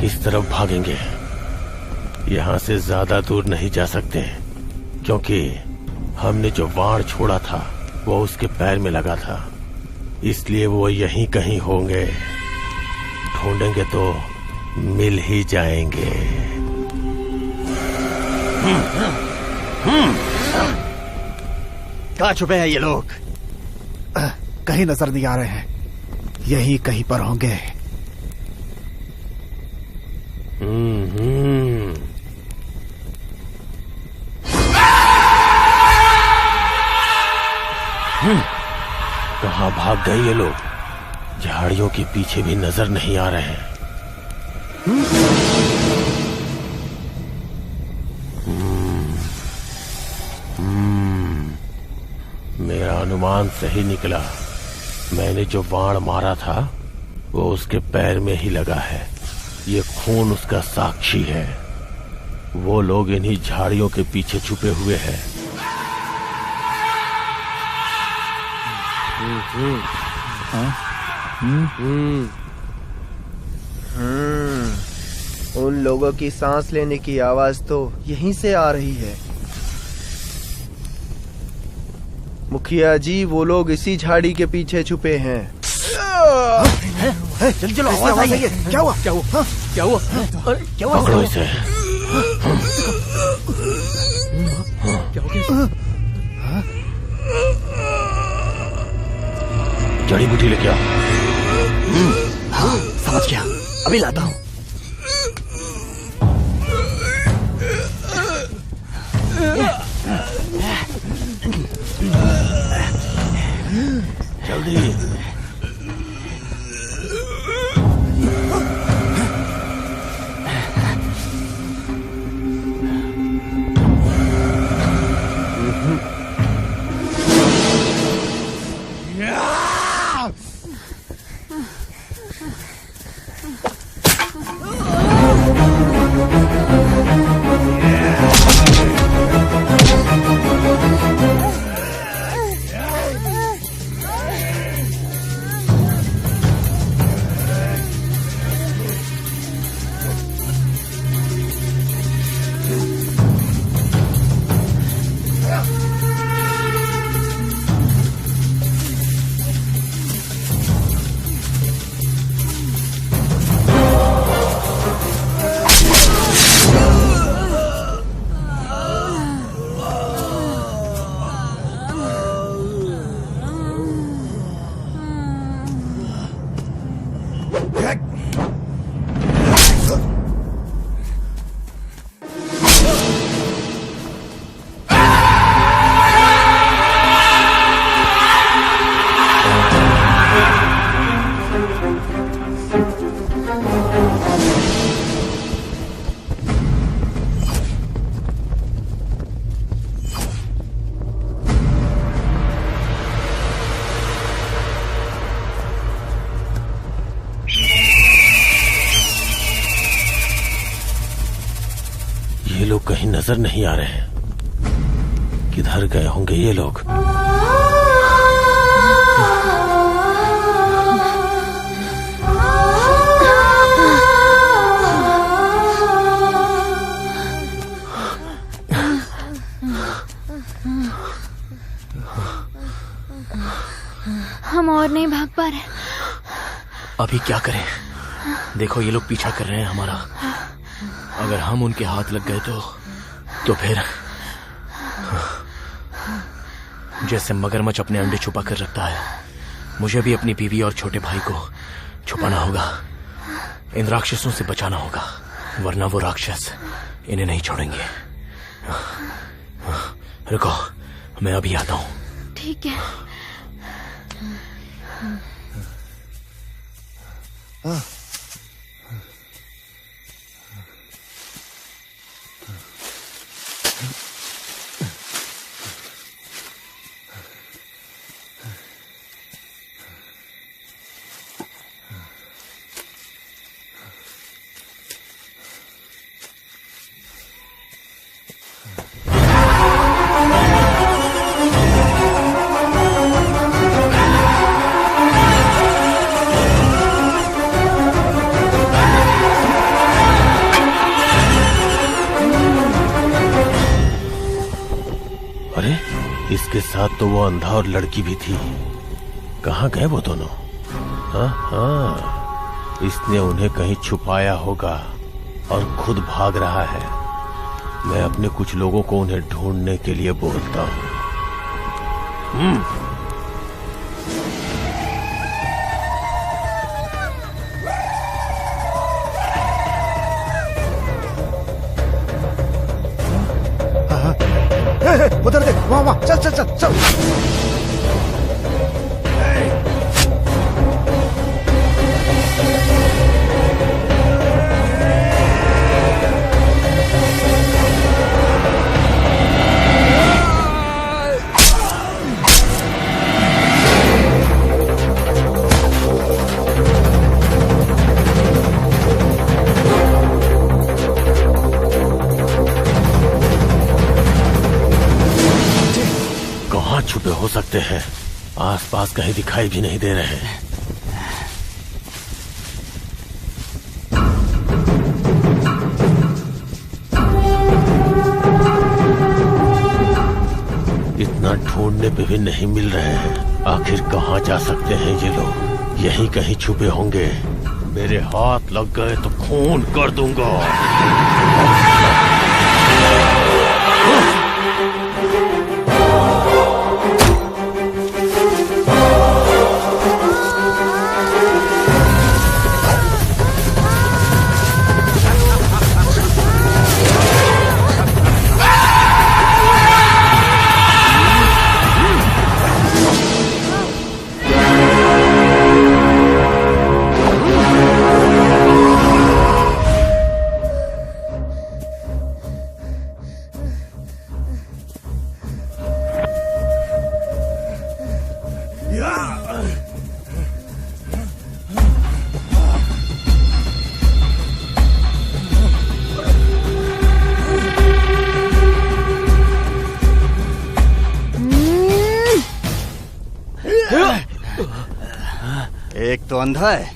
किस तरफ भागेंगे? यहाँ से ज्यादा दूर नहीं जा सकते क्योंकि हमने जो बाण छोड़ा था वो उसके पैर में लगा था, इसलिए वो यहीं कहीं होंगे। ढूंढेंगे तो मिल ही जाएंगे। कहाँ छुपे हैं ये लोग? कहीं नजर नहीं आ रहे हैं, यही कहीं पर होंगे। कहाँ भाग गए ये लोग? झाड़ियों के पीछे भी नजर नहीं आ रहे हैं। मेरा अनुमान सही निकला। मैंने जो बाण मारा था वो उसके पैर में ही लगा है। ये खून उसका साक्षी है। वो लोग इन्हीं झाड़ियों के पीछे छुपे हुए हैं। उन लोगों की सांस लेने की आवाज तो यहीं से आ रही है। मुखिया जी, वो लोग इसी झाड़ी के पीछे छुपे हैं। जल्दी चलो, आवाज आई है। क्या हुआ? क्या हुआ? क्या हुआ? अरे क्या हुआ? पकड़ो इसे। क्या हो गया? जड़ी बूटी लेके आओ। हाँ, समझ गया, अभी लाता हूँ। जल्दी। ये लोग कहीं नजर नहीं आ रहे हैं। किधर गए होंगे ये लोग? हम और नहीं भाग पा रहे। अभी क्या करें? देखो ये लोग पीछा कर रहे हैं हमारा। अगर हम उनके हाथ लग गए तो फिर जैसे मगरमच्छ अपने अंडे छुपा कर रखता है, मुझे भी अपनी बीवी और छोटे भाई को छुपाना होगा। इन राक्षसों से बचाना होगा, वरना वो राक्षस इन्हें नहीं छोड़ेंगे। रुको, मैं अभी आता हूँ। ठीक है। अरे, इसके साथ तो वो अंधा और लड़की भी थी। कहाँ गए वो दोनों? हाँ, इसने उन्हें कहीं छुपाया होगा और खुद भाग रहा है। मैं अपने कुछ लोगों को उन्हें ढूंढने के लिए बोलता हूँ। उधर देख, वहाँ वहाँ, चल चल चल चल। छुपे हो सकते हैं, आसपास कहीं दिखाई भी नहीं दे रहे हैं। इतना ढूंढने पे भी नहीं मिल रहे हैं। आखिर कहाँ जा सकते हैं ये लोग? यहीं कहीं छुपे होंगे। मेरे हाथ लग गए तो खून कर दूंगा। एक तो अंधा है,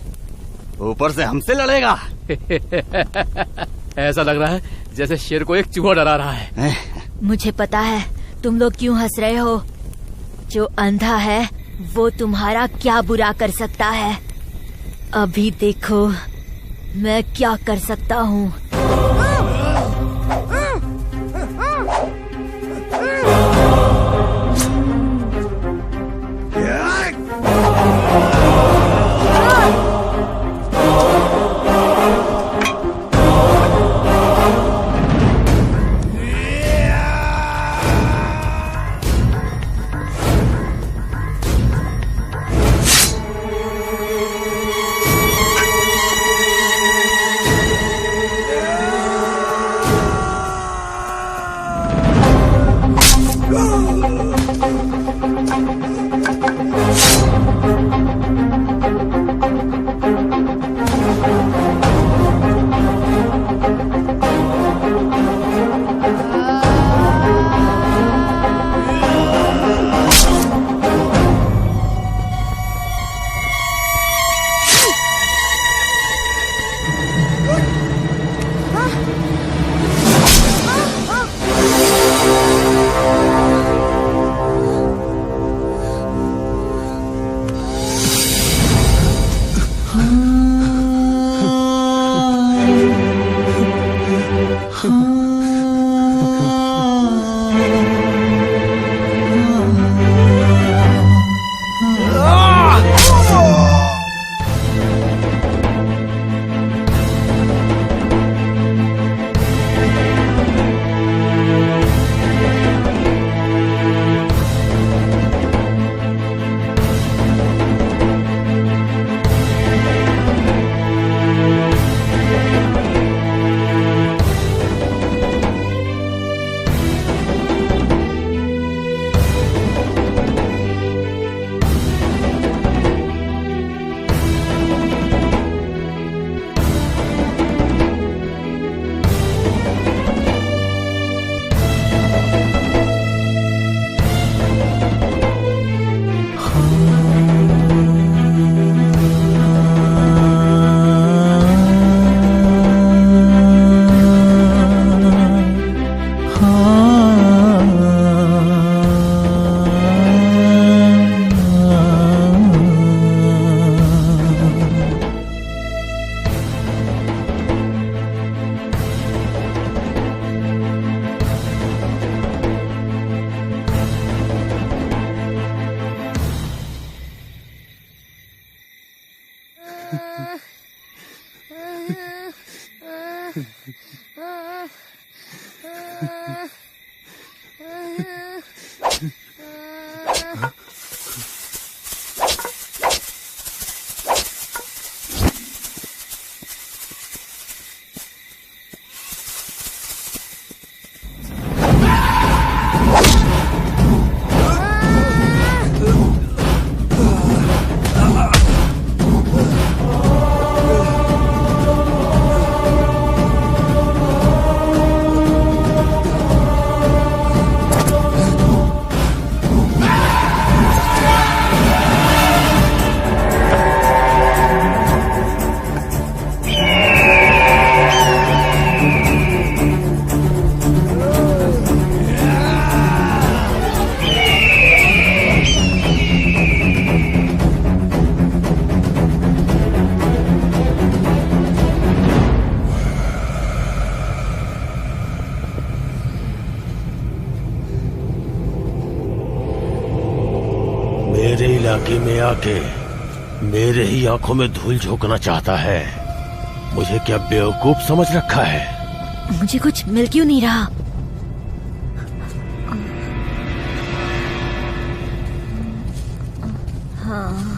ऊपर से हमसे लड़ेगा। ऐसा लग रहा है जैसे शेर को एक चूहा डरा रहा है। मुझे पता है तुम लोग क्यों हंस रहे हो। जो अंधा है वो तुम्हारा क्या बुरा कर सकता है। अभी देखो मैं क्या कर सकता हूँ। मेरे इलाके में आके मेरे ही आंखों में धूल झोंकना चाहता है। मुझे क्या बेवकूफ समझ रखा है? मुझे कुछ मिल क्यों नहीं रहा? हाँ।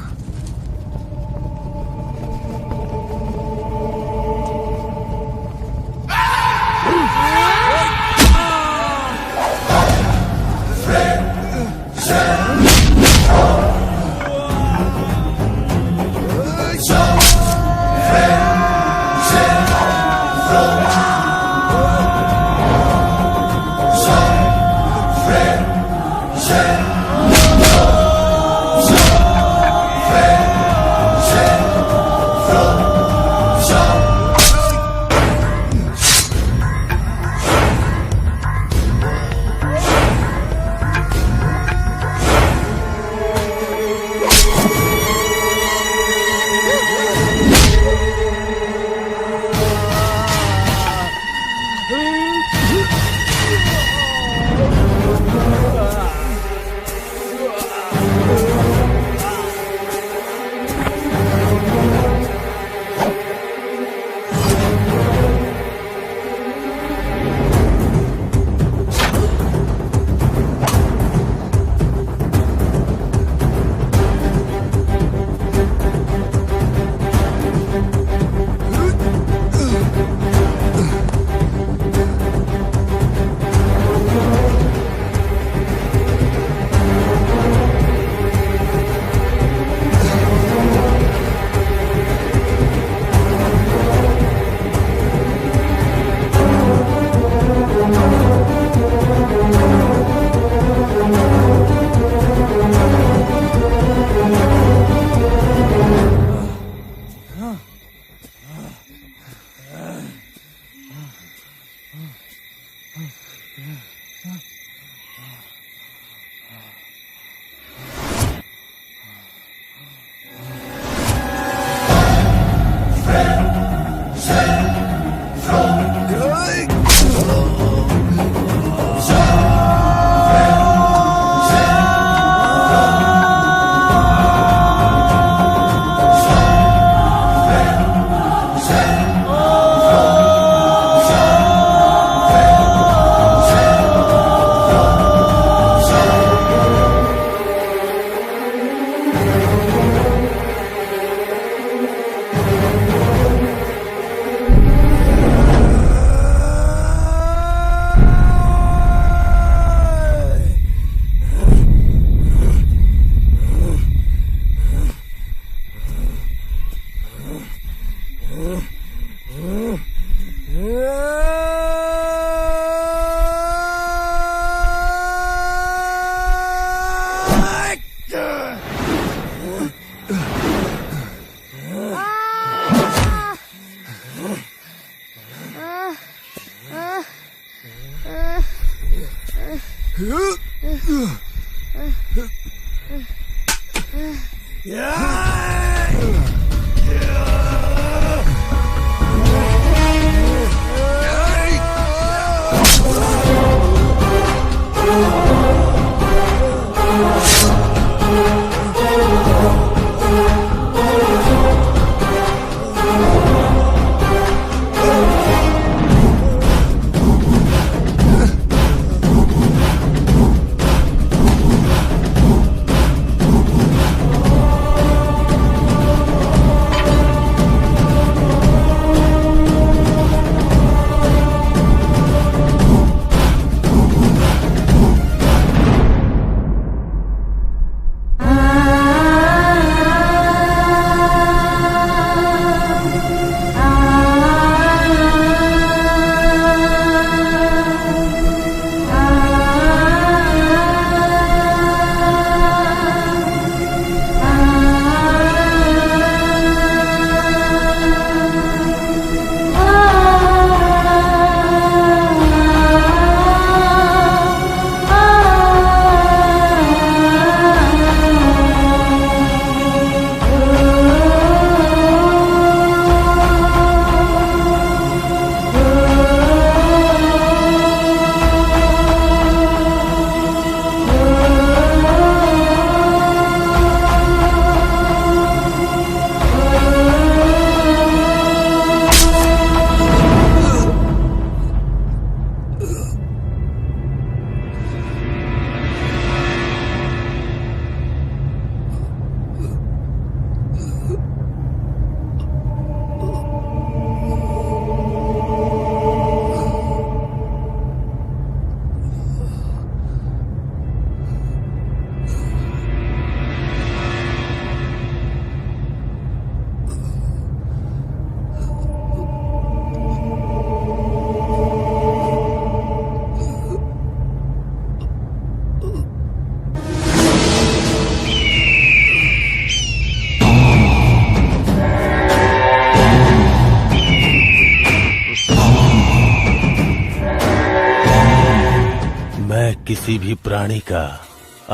मैं किसी भी प्राणी का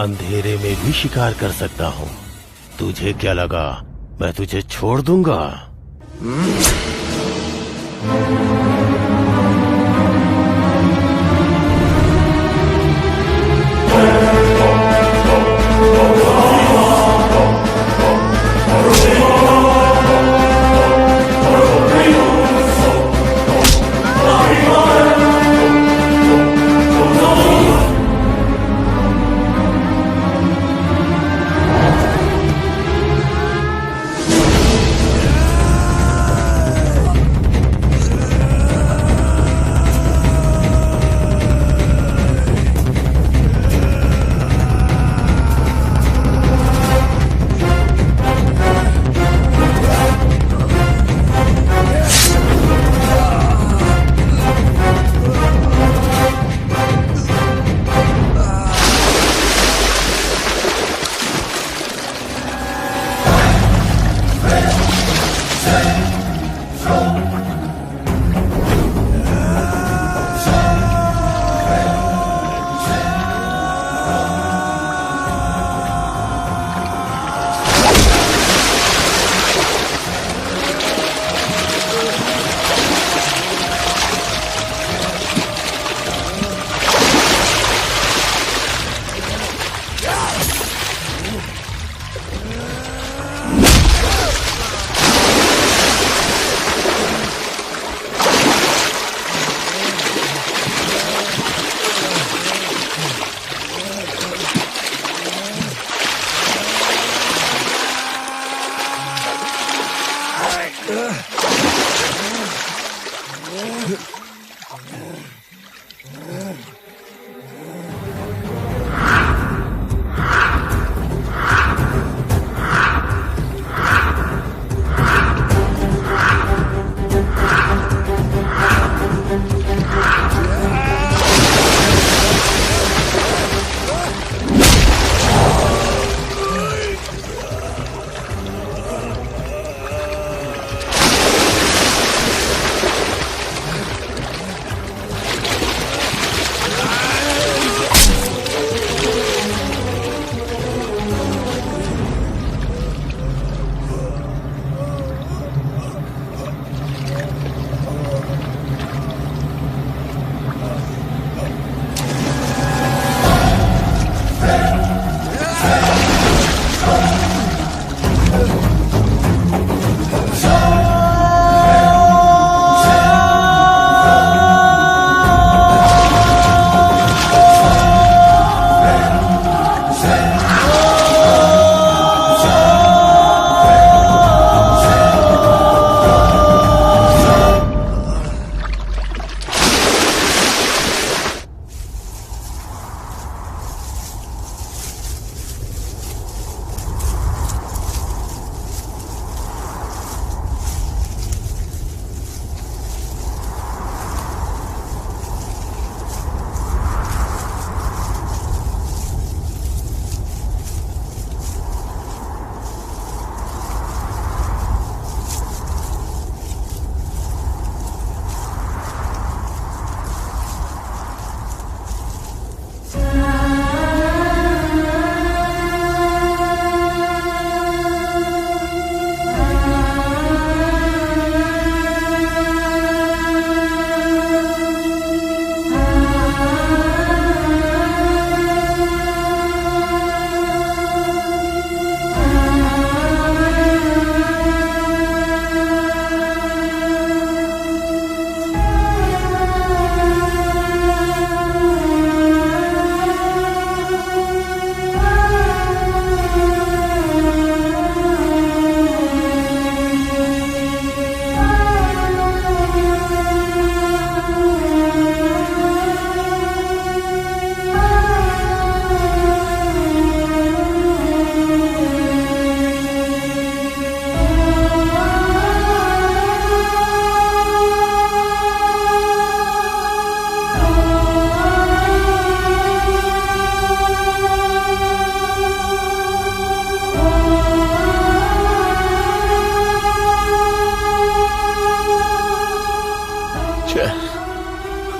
अंधेरे में भी शिकार कर सकता हूँ। तुझे क्या लगा मैं तुझे छोड़ दूंगा?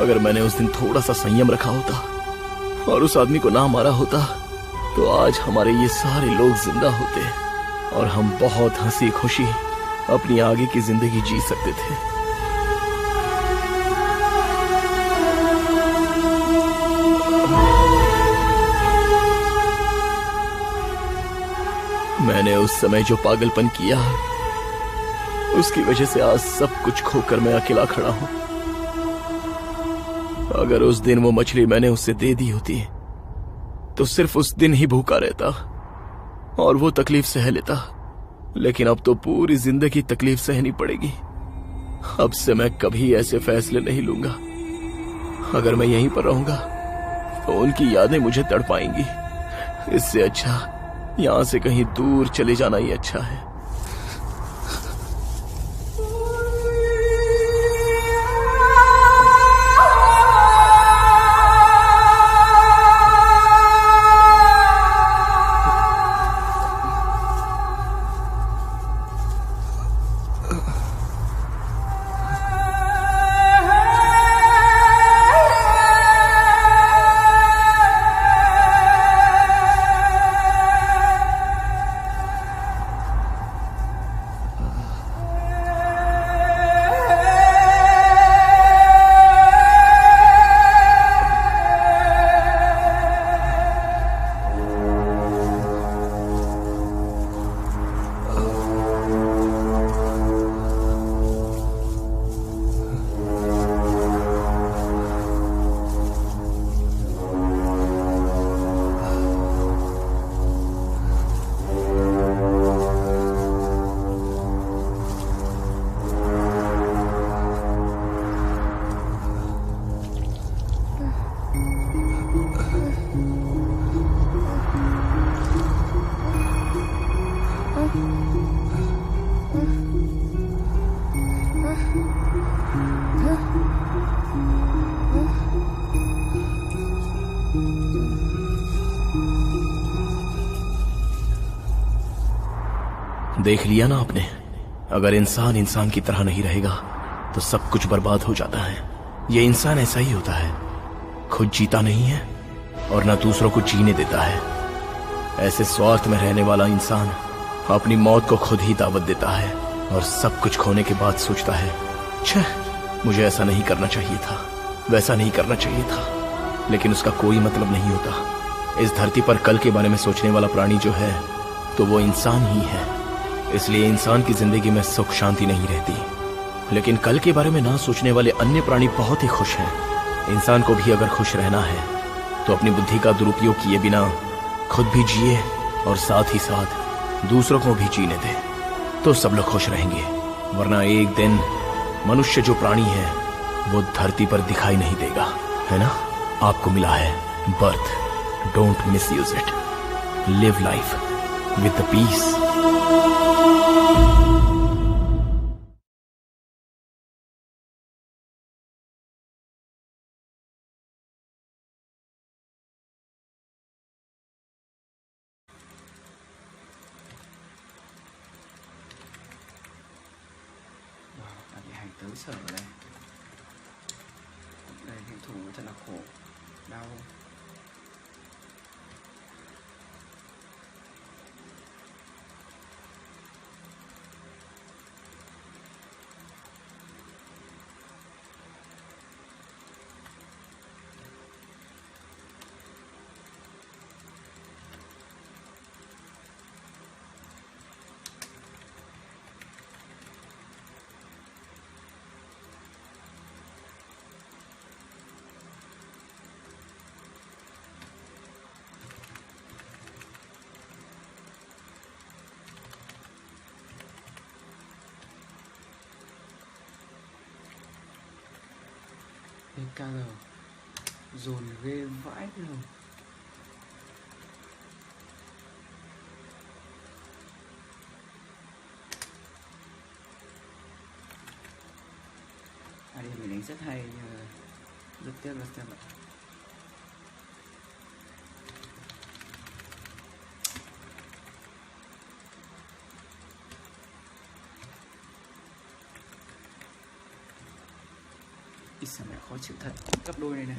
अगर मैंने उस दिन थोड़ा सा संयम रखा होता और उस आदमी को ना मारा होता तो आज हमारे ये सारे लोग जिंदा होते और हम बहुत हंसी खुशी अपनी आगे की जिंदगी जी सकते थे। मैंने उस समय जो पागलपन किया, उसकी वजह से आज सब कुछ खोकर मैं अकेला खड़ा हूं। अगर उस दिन वो मछली मैंने उससे दे दी होती तो सिर्फ उस दिन ही भूखा रहता और वो तकलीफ सह लेता, लेकिन अब तो पूरी जिंदगी तकलीफ सहनी पड़ेगी। अब से मैं कभी ऐसे फैसले नहीं लूंगा। अगर मैं यहीं पर रहूंगा तो उनकी यादें मुझे तड़पाएंगी। इससे अच्छा यहां से कहीं दूर चले जाना ही अच्छा है। देख लिया ना आपने, अगर इंसान इंसान की तरह नहीं रहेगा तो सब कुछ बर्बाद हो जाता है। ये इंसान ऐसा ही होता है, खुद जीता नहीं है और ना दूसरों को जीने देता है। ऐसे स्वार्थ में रहने वाला इंसान अपनी मौत को खुद ही दावत देता है और सब कुछ खोने के बाद सोचता है, छह, मुझे ऐसा नहीं करना चाहिए था, वैसा नहीं करना चाहिए था। लेकिन उसका कोई मतलब नहीं होता। इस धरती पर कल के बारे में सोचने वाला प्राणी जो है तो वो इंसान ही है। इसलिए इंसान की जिंदगी में सुख शांति नहीं रहती। लेकिन कल के बारे में ना सोचने वाले अन्य प्राणी बहुत ही खुश हैं। इंसान को भी अगर खुश रहना है तो अपनी बुद्धि का दुरुपयोग किए बिना खुद भी जिए और साथ ही साथ दूसरों को भी जीने दे, तो सब लोग खुश रहेंगे। वरना एक दिन मनुष्य जो प्राणी है वो धरती पर दिखाई नहीं देगा, है ना? आपको मिला है birth, don't misuse it, live life with the peace. Tứ sở đây. Đây hình thù thật là khổ, đau. KG dồn ghê vãi rồi. Đây mình đánh rất hay, rất tiếc là xem ạ. Ít sao mẹ khó chịu thật, gấp đôi này này.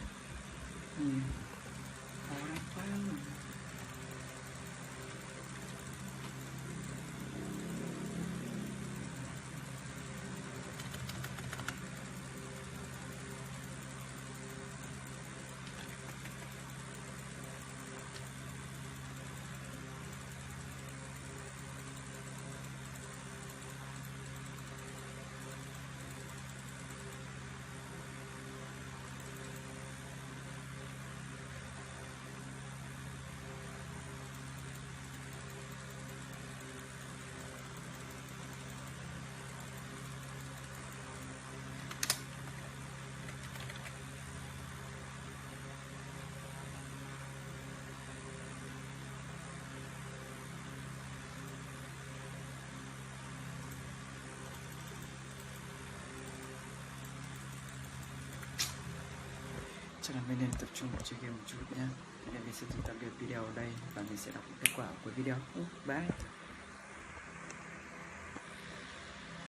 chắc là mình nên tập trung chơi game một chút nhé. Nên mình sẽ dừng tạm biệt video ở đây và mình sẽ đọc kết quả của video. Bye.